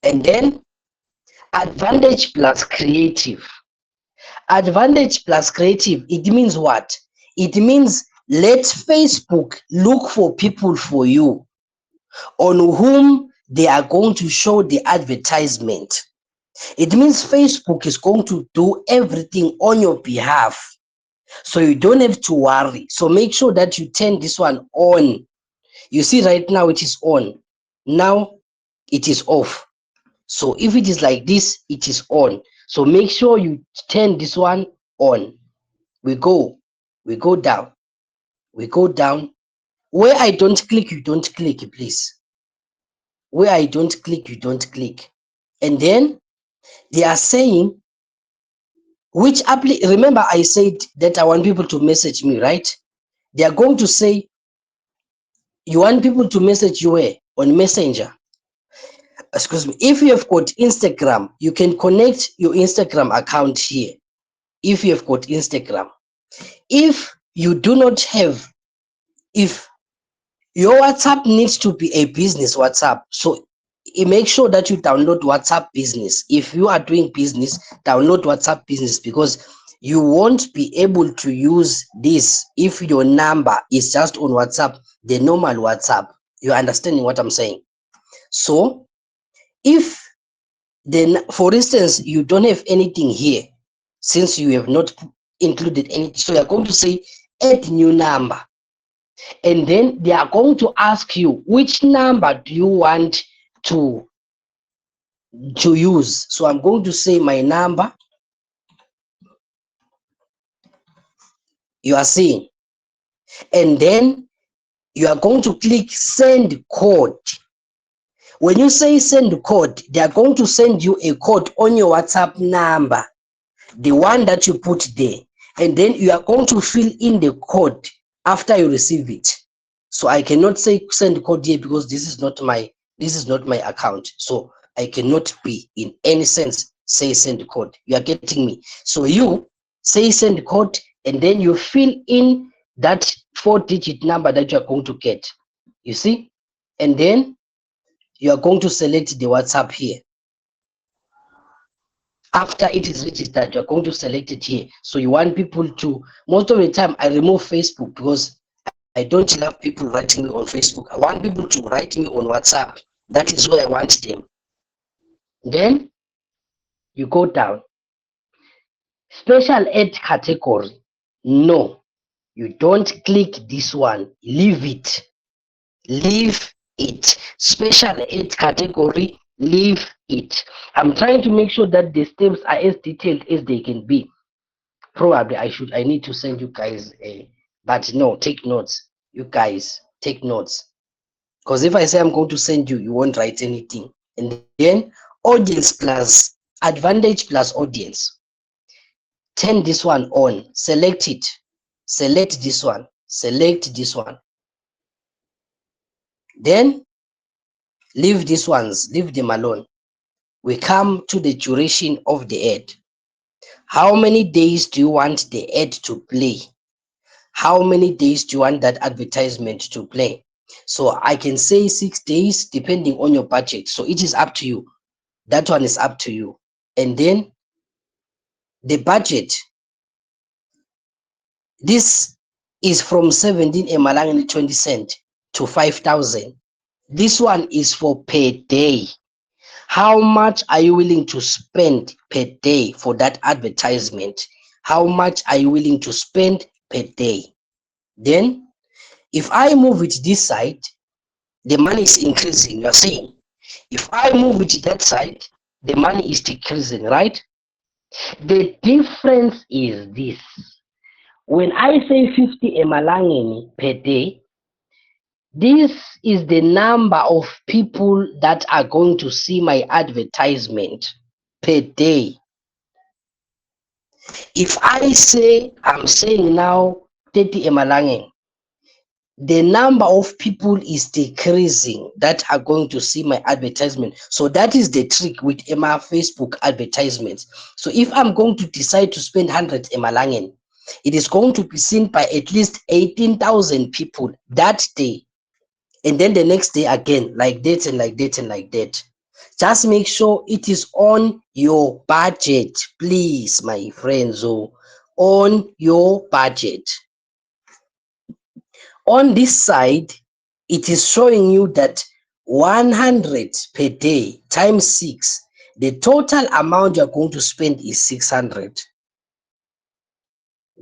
And then advantage plus creative. Advantage plus creative, it means what? It means let Facebook look for people for you on whom they are going to show the advertisement. It means Facebook is going to do everything on your behalf. So you don't have to worry. So make sure that you turn this one on. You see right now it is on. Now it is off. So if it is like this, it is on. So make sure you turn this one on. We go down. We go down. Where I don't click, you don't click, please. Where I don't click, you don't click. And then they are saying which remember I said that I want people to message me, right? They are going to say, you want people to message you where? On Messenger. Excuse me. If you have got Instagram, you can connect your Instagram account here. If you have got Instagram. If you do not have, if your WhatsApp needs to be a business WhatsApp, so make sure that you download WhatsApp Business. If you are doing business, download WhatsApp Business, because you won't be able to use this if your number is just on WhatsApp, the normal WhatsApp. You're understanding what I'm saying? So if then, for instance, you don't have anything here, since you have not included any, so you're going to say add new number. And then they are going to ask you, which number do you want to use? So I'm going to say my number. You are seeing. And then you are going to click send code. When you say send code, they are going to send you a code on your WhatsApp number, the one that you put there. And then you are going to fill in the code after you receive it. So I cannot say send code here because this is not my account. So I cannot be in any sense say send code. You are getting me? So you say send code, and then you fill in that 4-digit number that you are going to get. You see? And then you are going to select the WhatsApp here. After it is registered, you're going to select it here. So you want people to, most of the time I remove Facebook because I don't love people writing me on Facebook. I want people to write me on WhatsApp. That is where I want them. Then you go down. Special ed category. No, you don't click this one. Leave it. Leave it. Special ed category, leave it. I'm trying to make sure that the steps are as detailed as they can be. Probably I need to send you guys a, but no, take notes. You guys take notes. Because if I say I'm going to send you, you won't write anything. And then audience plus advantage plus audience. Turn this one on, select it. Select this one, select this one. Then leave these ones, leave them alone. We come to the duration of the ad. How many days do you want the ad to play? How many days do you want that advertisement to play? So I can say 6 days depending on your budget. So it is up to you. That one is up to you. And then the budget. This is from 17 emalangeni 20 cent to 5,000. This one is for per day. How much are you willing to spend per day for that advertisement? How much are you willing to spend per day? Then, if I move it this side, the money is increasing, you're saying. If I move it that side, the money is decreasing, right? The difference is this. When I say 50 emalangeni per day, this is the number of people that are going to see my advertisement per day. If I say, I'm saying now 30 emalangeni, the number of people is decreasing that are going to see my advertisement. So that is the trick with my Facebook advertisements. So if I'm going to decide to spend 100 emalangeni, it is going to be seen by at least 18,000 people that day. And then the next day again, like that and like that and like that. Just make sure it is on your budget, please, my friends. Oh, on your budget. On this side, it is showing you that 100 per day times 6, the total amount you're going to spend is 600.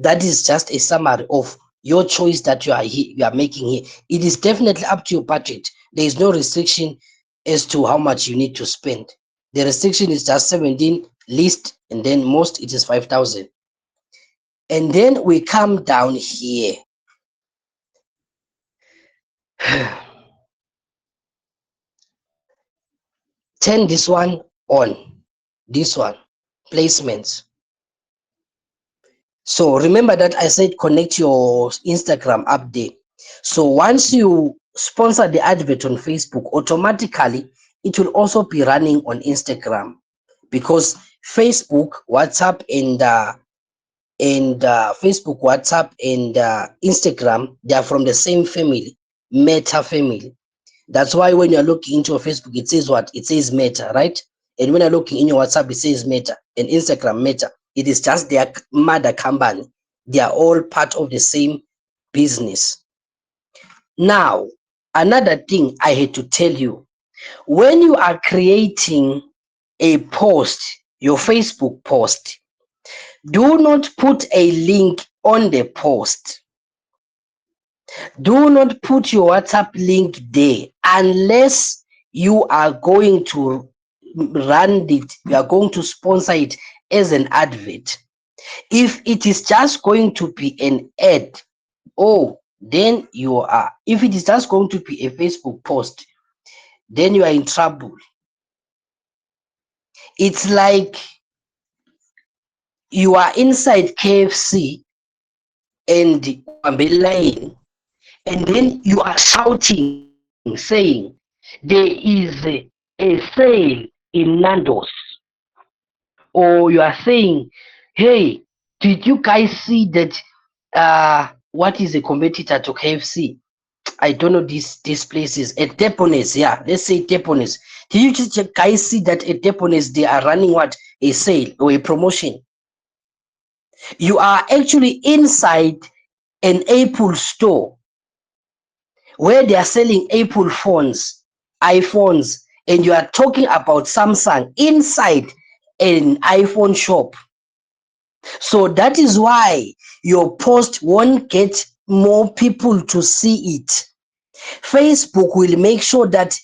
That is just a summary of your choice that you are making here. It is definitely up to your budget. There is no restriction as to how much you need to spend. The restriction is just 17 least, and then most it is 5,000. And then we come down here. Turn this one on. This one, placements. So remember that I said connect your Instagram up there. So once you sponsor the advert on Facebook, automatically it will also be running on Instagram, because Facebook, WhatsApp, and Facebook, WhatsApp, and Instagram, they are from the same family, Meta family. That's why when you're looking into your Facebook, it says what? It says Meta, right? And when you're looking in your WhatsApp, it says Meta, and Instagram Meta. It is just their mother company. They are all part of the same business. Now, another thing I had to tell you, when you are creating a post, your Facebook post, do not put a link on the post. Do not put your WhatsApp link there unless you are going to run it, you are going to sponsor it as an advert. If it is just going to be an ad, then you are, if it is just going to be a Facebook post, then you are in trouble. It's like you are inside KFC and Lane, and then you are shouting, saying, there is a sale in Nando's. Or you are saying, hey, did you guys see that, what is a competitor to KFC? I don't know these places. At Depones, yeah, let's say Depones. Did you guys see that at Depones they are running what? a sale or a promotion. You are actually inside an Apple store where they are selling Apple phones, iPhones, and you are talking about Samsung inside an iPhone shop. So that is why your post won't get more people to see it. Facebook will make sure that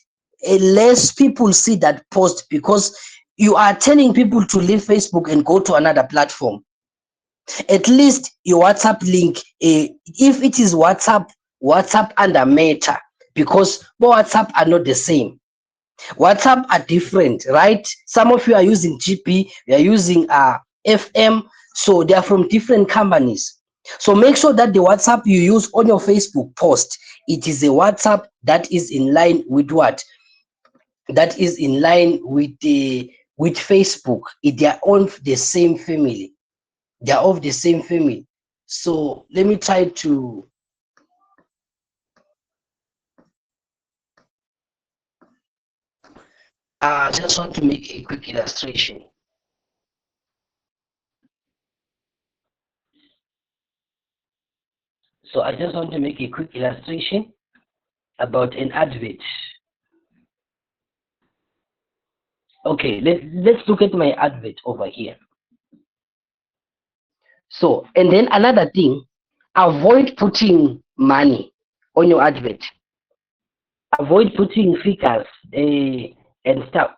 less people see that post because you are telling people to leave Facebook and go to another platform. At least your WhatsApp link, if it is WhatsApp under Meta, because WhatsApp are not the same. WhatsApp are different, right? Some of you are using GP, you are using FM, so they are from different companies. So make sure that the WhatsApp you use on your Facebook post, it is a WhatsApp that is in line with what? That is in line with Facebook. They are on the same family. They are of the same family. So let me try to just want to make a quick illustration. So I just want to make a quick illustration about an advert. Okay, let's look at my advert over here. So, and then another thing, avoid putting money on your advert. Avoid putting figures and stuff.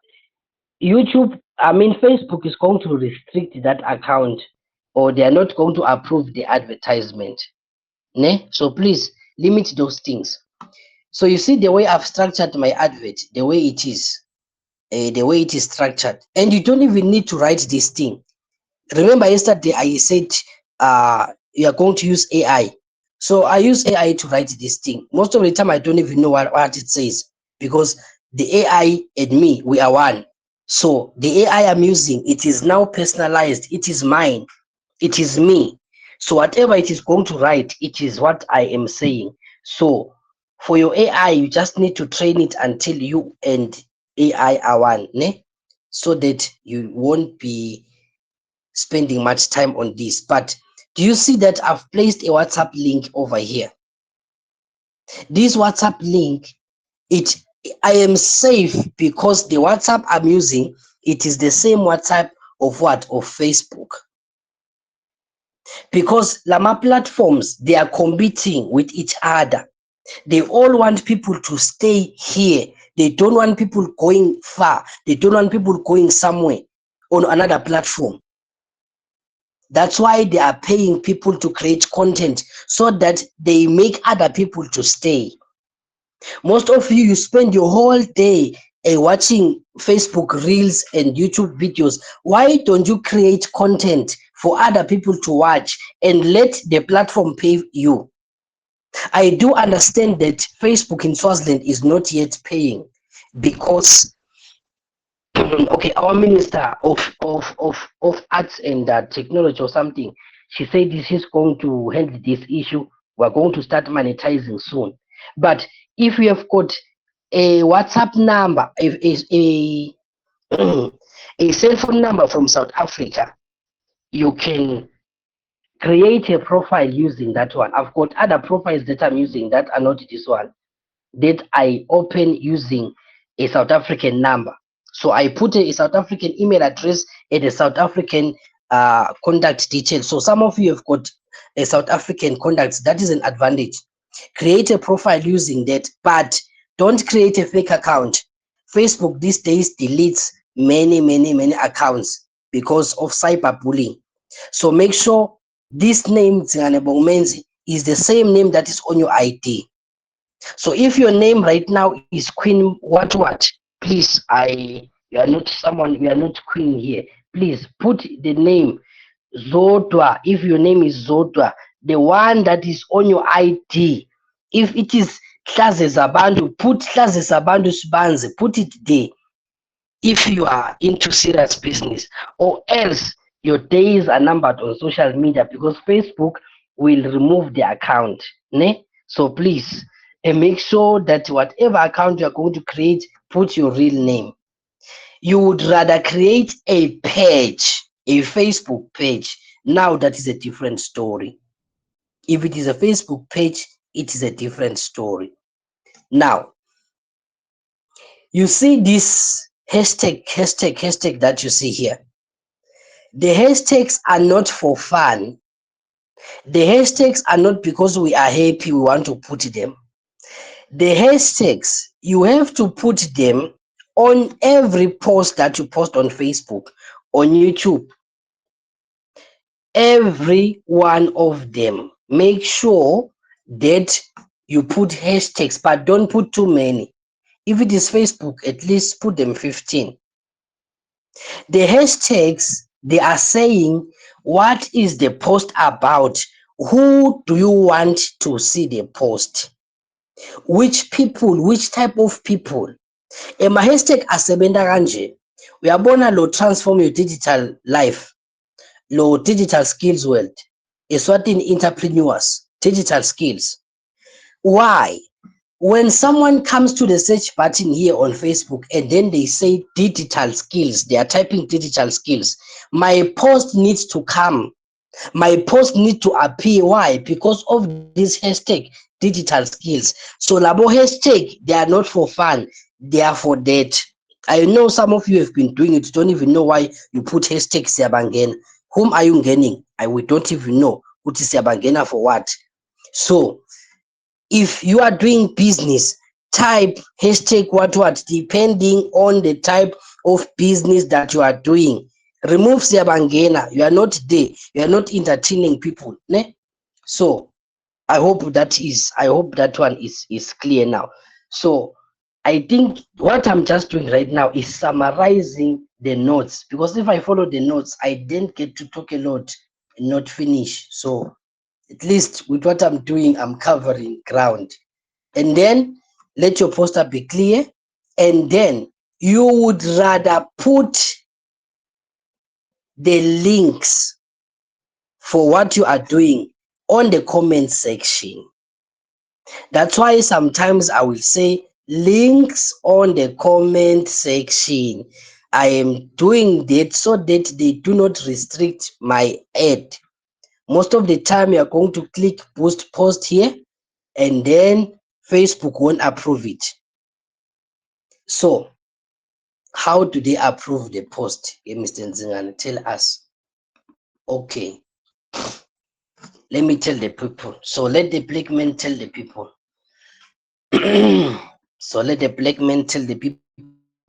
YouTube, I mean, Facebook is going to restrict that account, or they are not going to approve the advertisement. Ne? So please limit those things. So you see the way I've structured my advert, the way it is. The way it is structured, and you don't even need to write this thing. Remember yesterday I said you are going to use AI. So I use AI to write this thing. Most of the time I don't even know what it says, because the AI and me, we are one. So the AI I'm using, it is now personalized. It is mine. It is me. So whatever it is going to write, it is what I am saying. So for your AI, you just need to train it until you and AI are one, ne? So that you won't be spending much time on this. But do you see that I've placed a WhatsApp link over here? This WhatsApp link, I am safe because the WhatsApp I'm using, it is the same WhatsApp of what? Of Facebook. Because Lama platforms, they are competing with each other. They all want people to stay here. They don't want people going far. They don't want people going somewhere on another platform. That's why they are paying people to create content so that they make other people to stay. Most of you spend your whole day watching Facebook reels and YouTube videos. Why don't you create content for other people to watch and let the platform pay you? I do understand that Facebook in Swaziland is not yet paying because okay, our minister of arts and technology or something, she said this is going to handle this issue. We're going to start monetizing soon. But if you have got a WhatsApp number, a cell phone number from South Africa, you can create a profile using that one. I've got other profiles that I'm using that are not this one, that I open using a South African number. So I put a South African email address and a South African contact details. So some of you have got a South African contacts. That is an advantage. Create a profile using that, but don't create a fake account. Facebook these days deletes many accounts because of cyberbullying. So make sure this name Zinganebo Menzi is the same name that is on your ID. So if your name right now is Queen what, please, you are not someone, you are not Queen here. Please put the name Zodwa. If your name is Zodwa, the one that is on your ID. If it is Hlaze Zabandu, put Hlaze Zabandu Sbanze, put it there. If you are into serious business, or else your days are numbered on social media because Facebook will remove the account. Ne? So please make sure that whatever account you are going to create, put your real name. You would rather create a page, a Facebook page. Now that is a different story. If it is a Facebook page, it is a different story. Now, you see this hashtag that you see here. The hashtags are not for fun. The hashtags are not because we are happy we want to put them. The hashtags, you have to put them on every post that you post on Facebook, on YouTube. Every one of them. Make sure that you put hashtags, but don't put too many. If it is Facebook, at least put them 15. The hashtags, they are saying what is the post about, who do you want to see the post, which people, which type of people. Hashtag asebenza kanje, uyabona lo transform your digital life, lo digital skills world, Eswatini entrepreneurs, digital skills. Why? When someone comes to the search button here on Facebook and then they say digital skills, they are typing digital skills, my post needs to come. My post needs to appear. Why? Because of this hashtag, digital skills. So labo hashtag, they are not for fun. They are for that. I know some of you have been doing it. Don't even know why you put hashtag Siyabangena. Whom are you getting? We don't even know. What is Siyabangena for what? So if you are doing business, type hashtag what depending on the type of business that you are doing. Remove Siyabangena. You are not there. You are not entertaining people. Ne? So I hope that one is clear now. So I think what I'm just doing right now is summarizing the notes, because if I follow the notes, I didn't get to talk a lot and not finish. So at least with what I'm doing, I'm covering ground. And then let your poster be clear. And then you would rather put the links for what you are doing on the comment section. That's why sometimes I will say links on the comment section. I am doing that so that they do not restrict my ad. Most of the time you are going to click post here and then Facebook won't approve it. So how do they approve the post? Mr. Nzingane, tell us. Okay, let me tell the people. So let the black man tell the people. So let the black man tell the people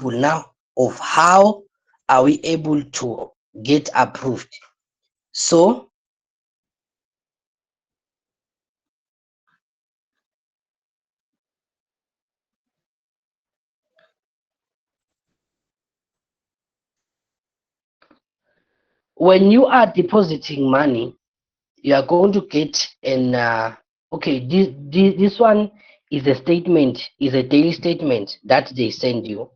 now of how are we able to get approved. So when you are depositing money, you are going to get an okay, this one is a statement, is a daily statement that they send you.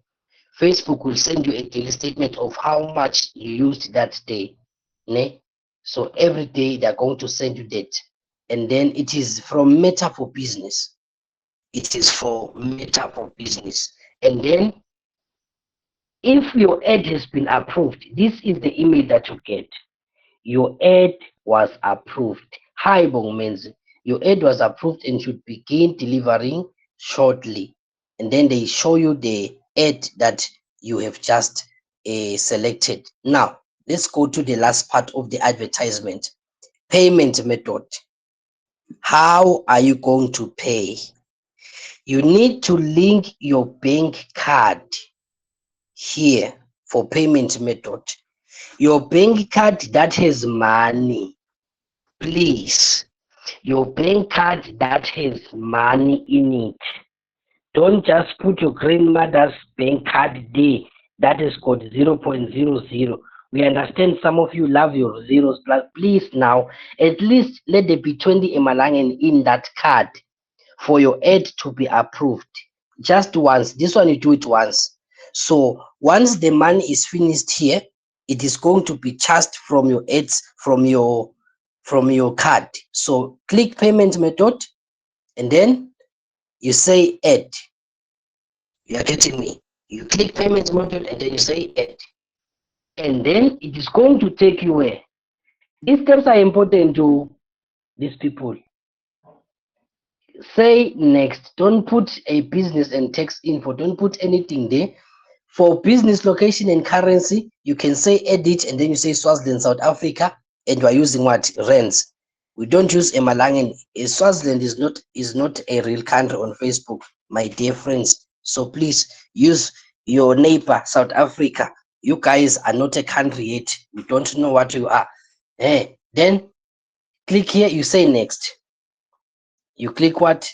Facebook will send you a daily statement of how much you used that day. Ne? So every day they're going to send you that. And then it is from Meta for Business. It is for Meta for Business. And then if your ad has been approved, this is the email that you get. Your ad was approved. Hi, Bongmenzi. Your ad was approved and should begin delivering shortly. And then they show you the ad that you have just selected. Now, let's go to the last part of the advertisement. Payment method. How are you going to pay? You need to link your bank card here for payment method. Your bank card that has money, please. Your bank card that has money in it. Don't just put your grandmother's bank card there that has got 0.00. We understand some of you love your zeros, but please now, at least let there be 20 Emalangen in that card for your ad to be approved. Just once. This one you do it once. So once the money is finished here, it is going to be charged from your ads from your card. So click payment method and then you say add. You are getting me. You click payments module and then you say add. And then it is going to take you where? These steps are important to these people. Say next. Don't put a business and tax info. Don't put anything there. For business location and currency, you can say edit and then you say Swaziland, South Africa, and you are using what? Rands. We don't use Emalahleni. Swaziland is not a real country on Facebook, my dear friends. So please use your neighbor, South Africa. You guys are not a country yet. We don't know what you are. Then click here, you say next. You click what?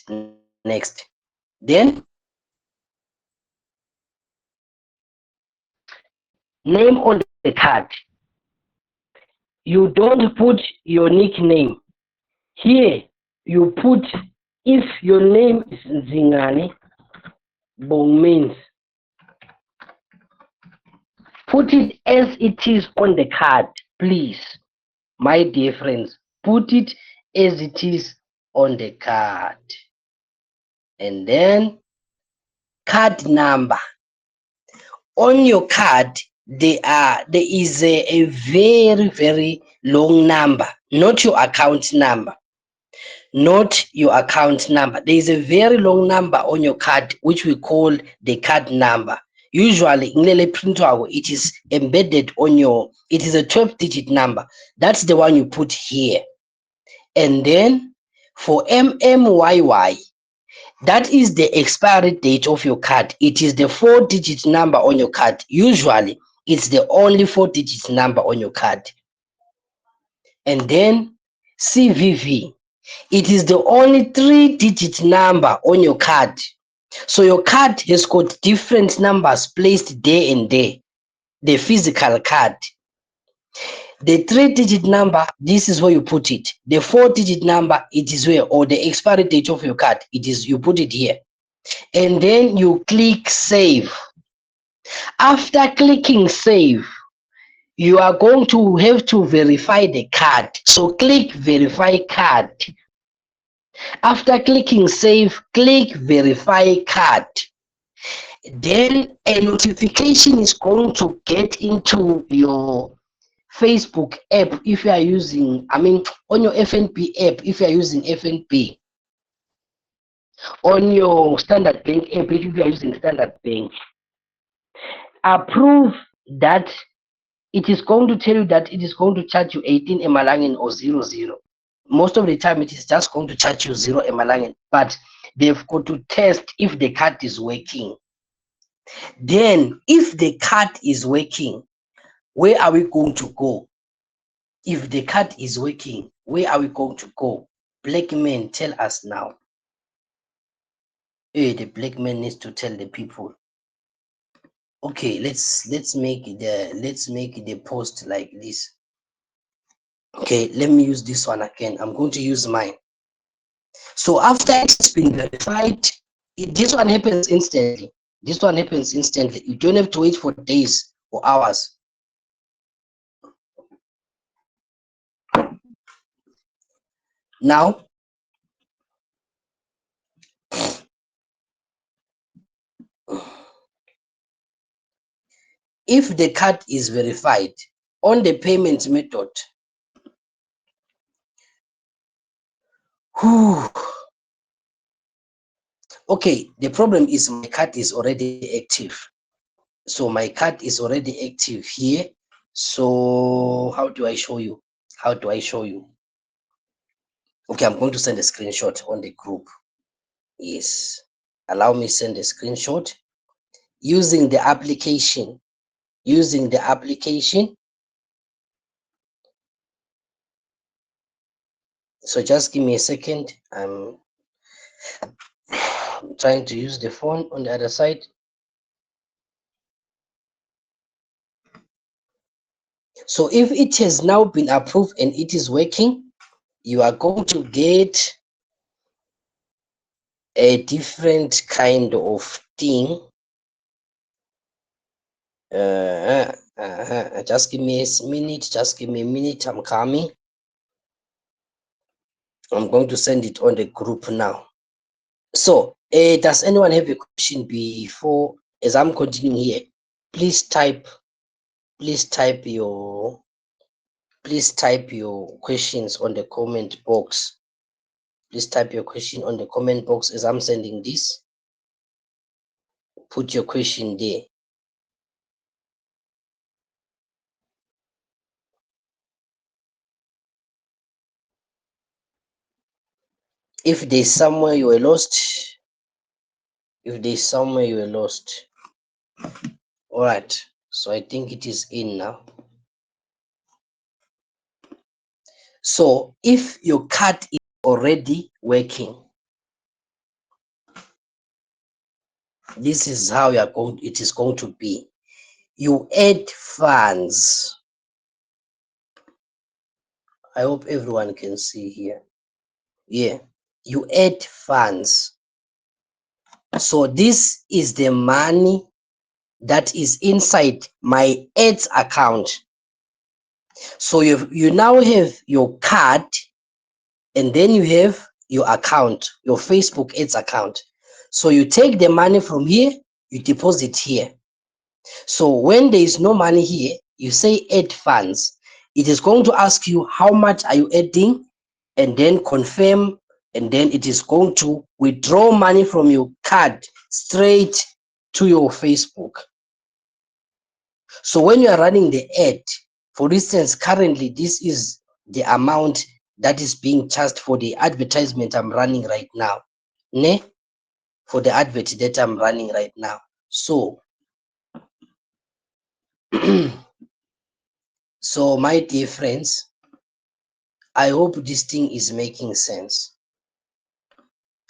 Next. Then name on the card. You don't put your nickname. Here you put, if your name is Zingani Bongmans, put it as it is on the card, please. My dear friends, put it as it is on the card. And then card number. On your card, there is a very, very long number, not your account number. Not your account number. There is a very long number on your card, which we call the card number. Usually, it is embedded on your, it is a 12-digit number. That's the one you put here. And then for MMYY, that is the expiry date of your card. It is the 4-digit number on your card. Usually, it's the only 4-digit number on your card. And then CVV. It is the only 3-digit number on your card. So your card has got different numbers placed there and there. The physical card. The 3-digit number, this is where you put it. The 4-digit number, it is where, or the expiry date of your card, it is, you put it here. And then you click save. After clicking save, you are going to have to verify the card. So click verify card. After clicking save, click verify card. Then a notification is going to get into your Facebook app if you are using, on your FNB app if you are using FNB. On your Standard Bank app if you are using Standard Bank. Approve that. It is going to tell you that it is going to charge you 18 Emalahleni or 00. Most of the time it is just going to charge you 0 Emalahleni, but they've got to test if the card is working. Then if the card is working, where are we going to go? If the card is working, where are we going to go? Black man, tell us now. The black man needs to tell the people. Okay, let's make the post like this. Okay, let me use this one again. I'm going to use mine. So after it's been verified, this one happens instantly. This one happens instantly. You don't have to wait for days or hours. Now, if the card is verified on the payment method, okay, the problem is my card is already active. So my card is already active here. So how do I show you? How do I show you? Okay, I'm going to send a screenshot on the group. Yes, allow me send a screenshot using the application. Using the application. So just give me a second. I'm trying to use the phone on the other side. So if it has now been approved and it is working, you are going to get a different kind of thing. Just give me a minute. Just give me a minute. I'm coming. I'm going to send it on the group now. So, does anyone have a question before as I'm continuing here, please type your questions on the comment box. Please type your question on the comment box as I'm sending this. Put your question there. If there's somewhere you were lost, all right. So I think it is in now. So if your card is already working, this is how it is going to be. You add funds. I hope everyone can see here. Yeah, you add funds. So this is the money that is inside my ads account. So you now have your card, and then you have your account, your Facebook ads account. So you take the money from here, you deposit here. So when there is no money here, you say add funds. It is going to ask you how much are you adding, and then confirm, and then it is going to withdraw money from your card straight to your Facebook. So when you are running the ad, for instance, currently this is the amount that is being charged for the advertisement I'm running right now. Ne? For the advert that I'm running right now. So so my dear friends, I hope this thing is making sense.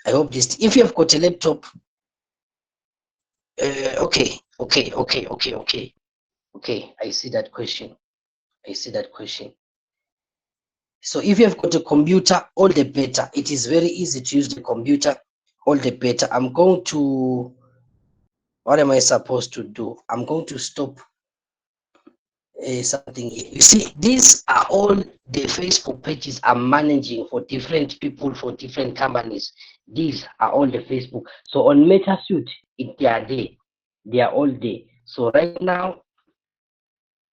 I hope this, if you have got a laptop, okay, I see that question. So if you have got a computer, all the better. It is very easy to use the computer, all the better. I'm going to, what am I supposed to do? I'm going to stop something here. You see, these are all the Facebook pages I'm managing for different people, for different companies. These are all the Facebook. So on MetaSuite, they are there. They are all there. So right now,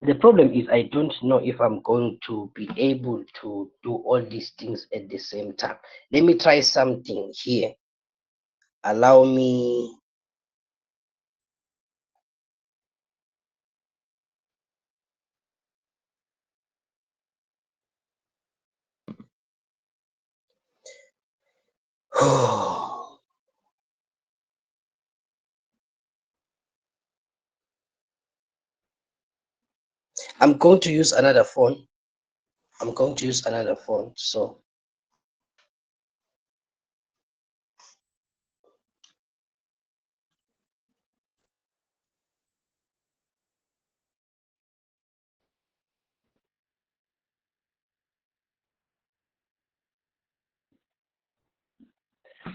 the problem is I don't know if I'm going to be able to do all these things at the same time. Let me try something here. Allow me. I'm going to use another phone. So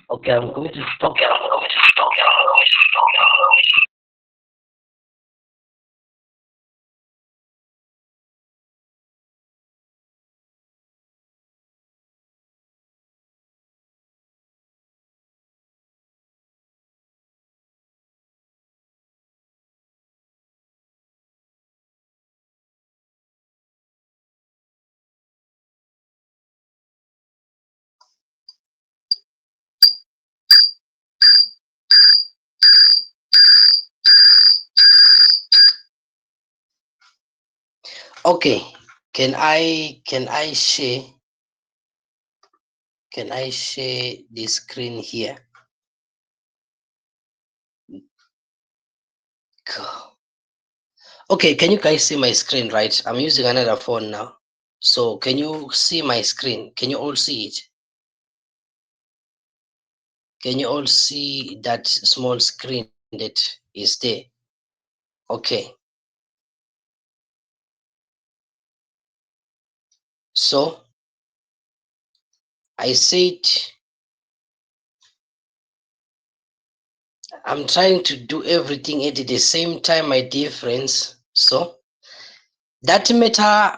okay, I'm going to stop. Okay, can I share the screen here? Okay, can you guys see my screen, right? I'm using another phone now. So can you see my screen? Can you all see it? Can you all see that small screen that is there? Okay. So I said I'm trying to do everything at the same time, my dear friends. So that matter,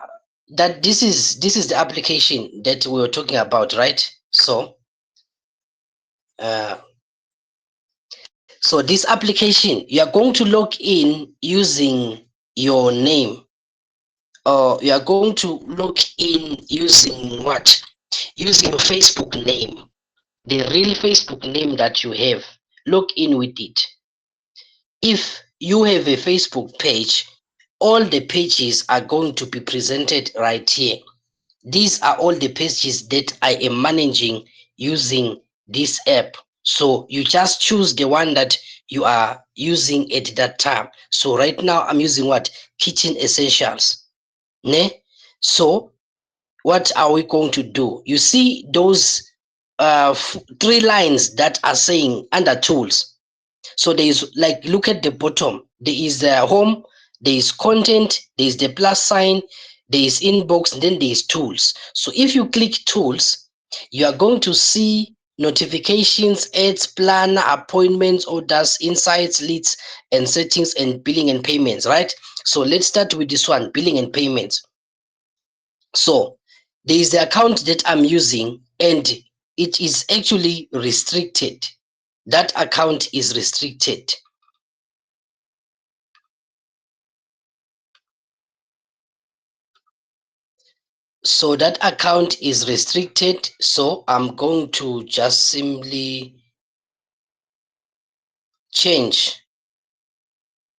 that this is the application that we were talking about, right? So So this application, you are going to log in using your name, or you are going to log in using what? Using your Facebook name, the real Facebook name that you have. Log in with it. If you have a Facebook page, all the pages are going to be presented right here. These are all the pages that I am managing using this app. So you just choose the one that you are using at that time. So right now I'm using what? Kitchen essentials. Ne? So what are we going to do? You see those three lines that are saying under tools. So there is, like, look at the bottom. There is the home, there is content, there is the plus sign, there is inbox, and then there is tools. So if you click tools, you are going to see notifications, ads, planner, appointments, orders, insights, leads, and settings, and billing and payments, right? So let's start with this one, billing and payments. So there is the account that I'm using, and it is actually restricted. That account is restricted. So that account is restricted. So I'm going to just simply change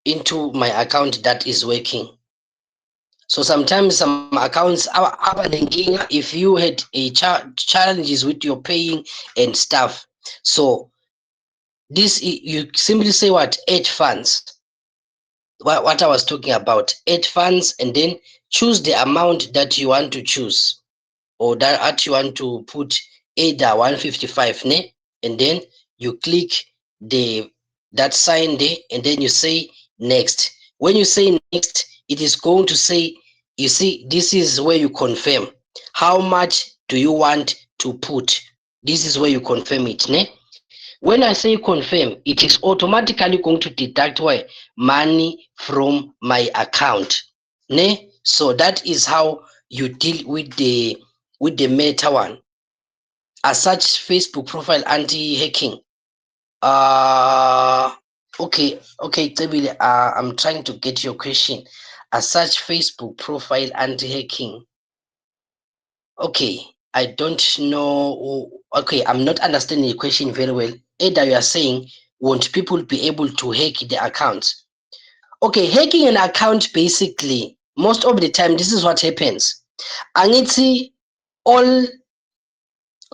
into my account that is working. So sometimes some accounts if you had a challenges with your paying and stuff. So this, you simply say what? Add funds. What I was talking about. Add funds, and then choose the amount that you want to choose, or that you want to put, either 155, ne? And then you click the that sign there, and then you say next. When you say next, it is going to say, you see, this is where you confirm how much do you want to put. This is where you confirm it, ne? When I say confirm, it is automatically going to deduct why money from my account, ne? So that is how you deal with the Meta one. As such, Facebook profile anti-hacking. Uh okay, Tebile, I'm trying to get your question. As such, Facebook profile anti-hacking. Okay, I don't know. Okay, I'm not understanding the question very well. Either you are saying, won't people be able to hack the accounts? Okay, hacking an account, basically, most of the time, this is what happens. Angithi, all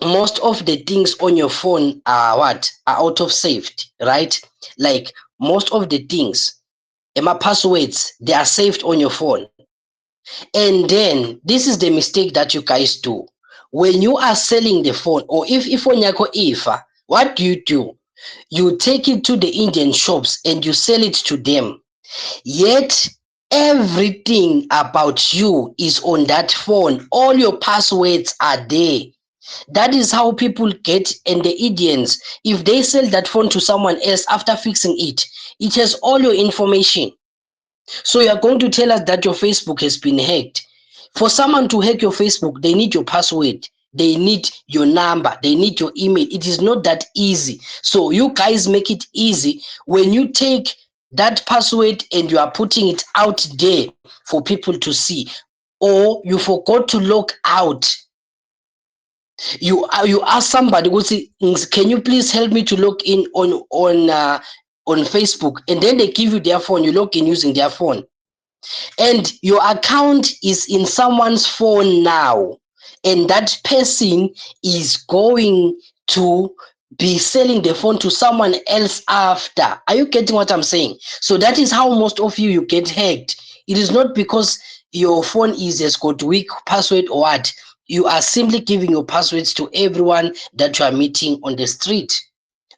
most of the things on your phone are what? Are out of saved, right? Like most of the things, my passwords, they are saved on your phone. And then this is the mistake that you guys do. When you are selling the phone, or if phone yako ifa, what do? You take it to the Indian shops and you sell it to them. Yet everything about you is on that phone. All your passwords are there. That is how people get, and the Indians, if they sell that phone to someone else after fixing it, it has all your information. So you are going to tell us that your Facebook has been hacked. For someone to hack your Facebook, they need your password, they need your number, they need your email. It is not that easy. So you guys make it easy when you take that password and you are putting it out there for people to see, or you forgot to log out. You ask somebody, go say, can you please help me to log in on Facebook, and then they give you their phone, you log in using their phone, and your account is in someone's phone now, and that person is going to be selling the phone to someone else after. Are you getting what I'm saying? So that is how most of you get hacked. It is not because your phone has got weak password or what. You are simply giving your passwords to everyone that you are meeting on the street,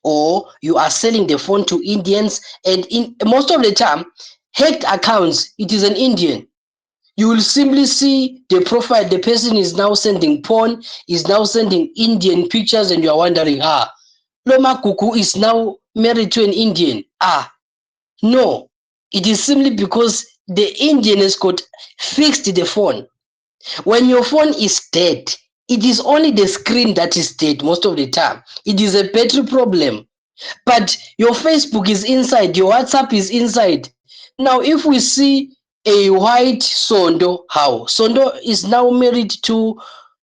or you are selling the phone to Indians, and in most of the time, hacked accounts, it is an Indian. You will simply see the profile, the person is now sending porn, is now sending Indian pictures, and you are wondering, Loma Kuku is now married to an Indian. No, it is simply because the Indian has got fixed the phone. When your phone is dead, it is only the screen that is dead most of the time. It is a battery problem. but your Facebook is inside, your WhatsApp is inside. Now, if we see a white Sondo, how? Sondo is now married to,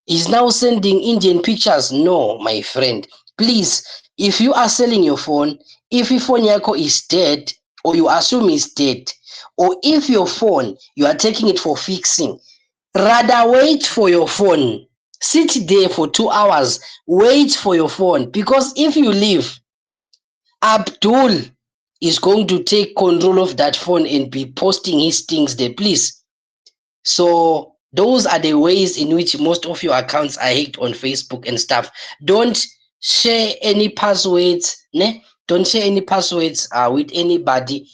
is now sending Indian pictures. No, my friend. Please, if you are selling your phone, if your phone yako is dead, or you assume is dead, or if your phone, you are taking it for fixing, rather wait for your phone. Sit there for 2 hours, wait for your phone, because if you leave, Abdul is going to take control of that phone and be posting his things there, please. So those are the ways in which most of your accounts are hacked on Facebook and stuff. Don't share any passwords, ne? Don't share any passwords with anybody.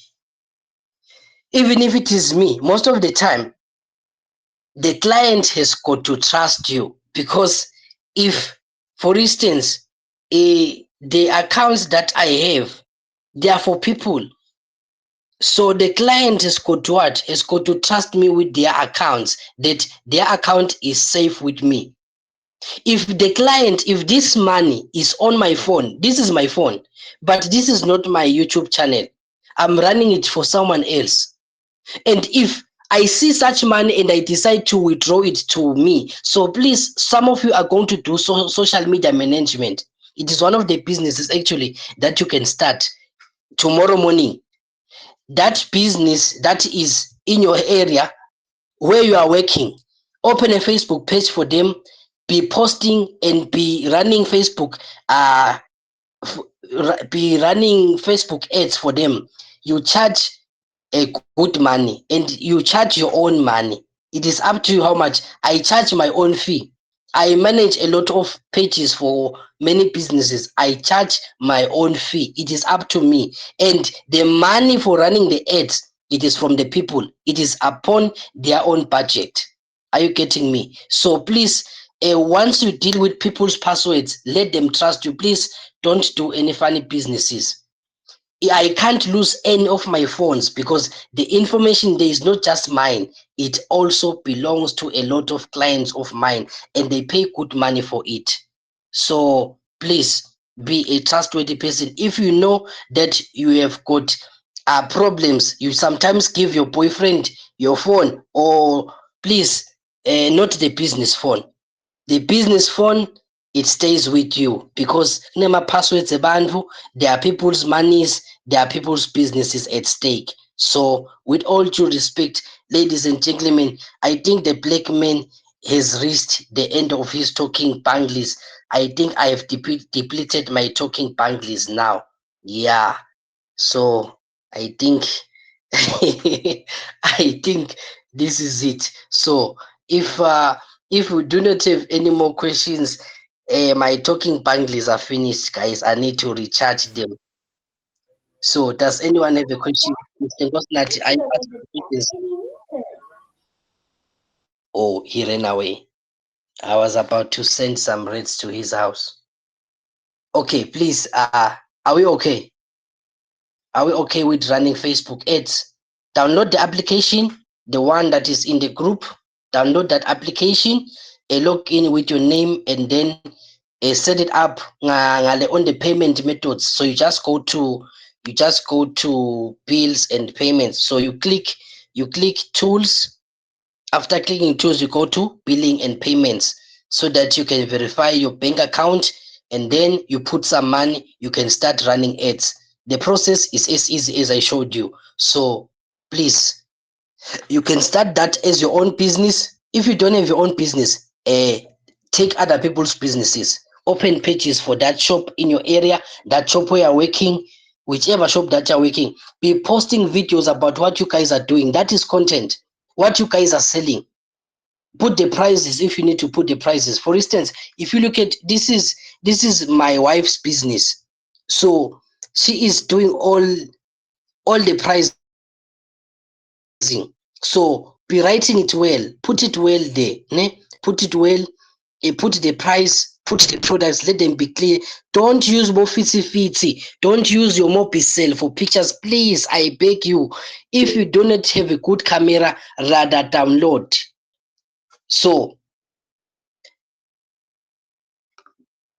Even if it is me, most of the time, the client has got to trust you, because if, for instance, the accounts that I have, they are for people. So the client has got to what? Has got to trust me with their accounts, that their account is safe with me. If the client, if this money is on my phone, this is my phone, but this is not my YouTube channel. I'm running it for someone else. And if I see such money and I decide to withdraw it to me, so please, some of you are going to do social media management. It is one of the businesses actually that you can start tomorrow morning. That business that is in your area where you are working, open a Facebook page for them, be posting and be running Facebook be running Facebook ads for them. You charge a good money and you charge your own money. It is up to you how much. I charge my own fee. I manage a lot of pages for many businesses. I charge my own fee. It is up to me. And the money for running the ads, it is from the people. It is upon their own budget. Are you getting me? So please, once you deal with people's passwords, let them trust you. Please don't do any funny businesses. I can't lose any of my phones, because the information there is not just mine, it also belongs to a lot of clients of mine, and they pay good money for it. So please be a trustworthy person. If you know that you have got problems, you sometimes give your boyfriend your phone, or please, not the business phone. The business phone, it stays with you, because passwords ebantu, there are people's monies, there are people's businesses at stake. So with all due respect, ladies and gentlemen, I think the black man has reached the end of his talking bangles. I think I have depleted my talking bangles now. Yeah, so I think I think this is it. So if we do not have any more questions, my talking bangles are finished, guys. I need to recharge them. So does anyone have a question? Mr. Gosnati, I asked questions. Oh, he ran away. I was about to send some reds to his house. Okay, please. Are we okay? Are we okay with running Facebook ads? Download the application, the one that is in the group. Download that application, log in with your name, and then set it up on the payment methods. So you just go to bills and payments. So you click tools. After clicking tools, you go to billing and payments, so that you can verify your bank account, and then you put some money, you can start running ads. The process is as easy as I showed you. So please, you can start that as your own business. If you don't have your own business, take other people's businesses. Open pages for that shop in your area, that shop where you're working, whichever shop that you're working. Be posting videos about what you guys are doing. That is content. What you guys are selling. Put the prices if you need to put the prices. For instance, if you look at this is my wife's business. So she is doing all the pricing. So be writing it well, put it well there, ne? Put it well, put the price, put the products, let them be clear. Don't use more fitzy. Don't use your Mobicel for pictures, please. I beg you. If you do not have a good camera, rather download. So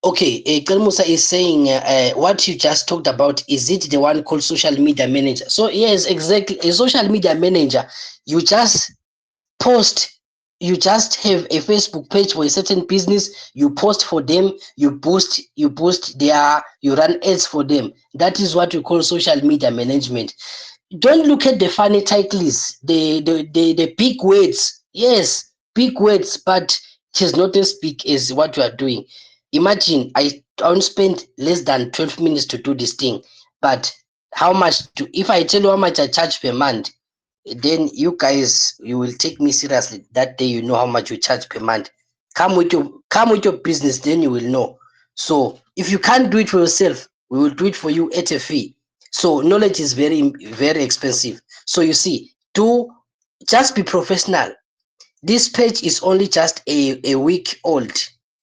Okay, Kelmusa is saying what you just talked about, is it the one called social media manager? So yes, exactly. A social media manager, you just post, you just have a Facebook page for a certain business, you post for them, you post their, you run ads for them. That is what we call social media management. Don't look at the funny titles, the big words. Yes, big words, but it is not as big as what you are doing. Imagine I don't spend less than 12 minutes to do this thing, but how much to, if I tell you how much I charge per month, then you guys, you will take me seriously that day. You know how much you charge per month. Come with your business, then you will know. So if you can't do it for yourself, we will do it for you at a fee. So knowledge is very expensive. So you see, to just be professional. This page is only just a week old.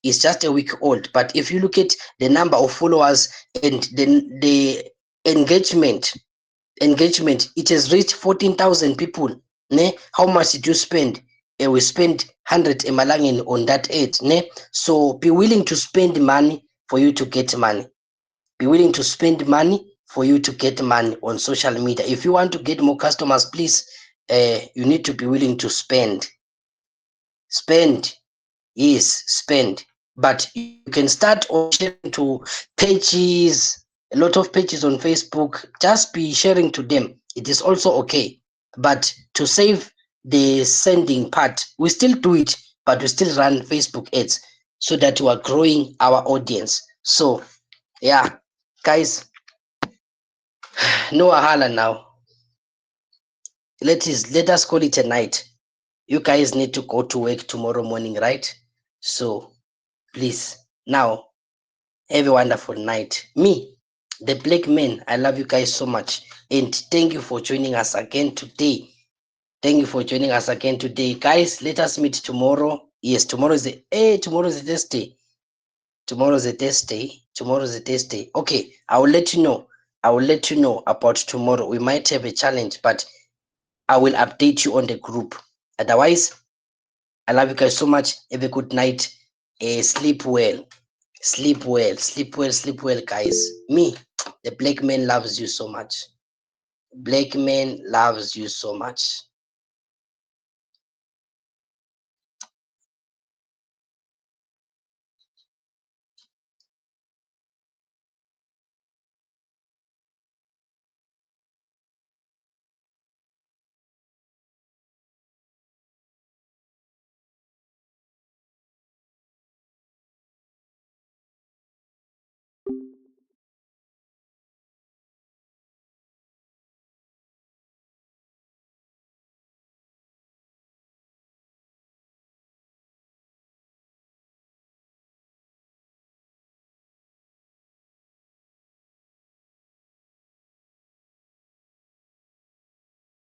It's just a week old, but if you look at the number of followers and the engagement, it has reached 14,000 people. Ne? How much did you spend? We spent 100 emalangeni on that ad. Ne? So be willing to spend money for you to get money. Be willing to spend money for you to get money on social media. If you want to get more customers, please, you need to be willing to spend. Yes, spend. But you can start on sharing to pages, a lot of pages on Facebook. Just be sharing to them. It is also okay. But to save the sending part, we still do it, but we still run Facebook ads so that we are growing our audience. So yeah, guys, no wahala now. Let us call it a night. You guys need to go to work tomorrow morning, right? So please, now, have a wonderful night. Me, the Black Man, I love you guys so much. And thank you for joining us again today. Thank you for joining us again today. Guys, let us meet tomorrow. Yes, tomorrow is the Thursday. Tomorrow is a Thursday. Tomorrow is a Thursday. Okay, I will let you know. I will let you know about tomorrow. We might have a challenge, but I will update you on the group. Otherwise, I love you guys so much. Have a good night. Sleep well. Sleep well. Sleep well. Sleep well, guys. Me, the Black Man loves you so much. Black Man loves you so much.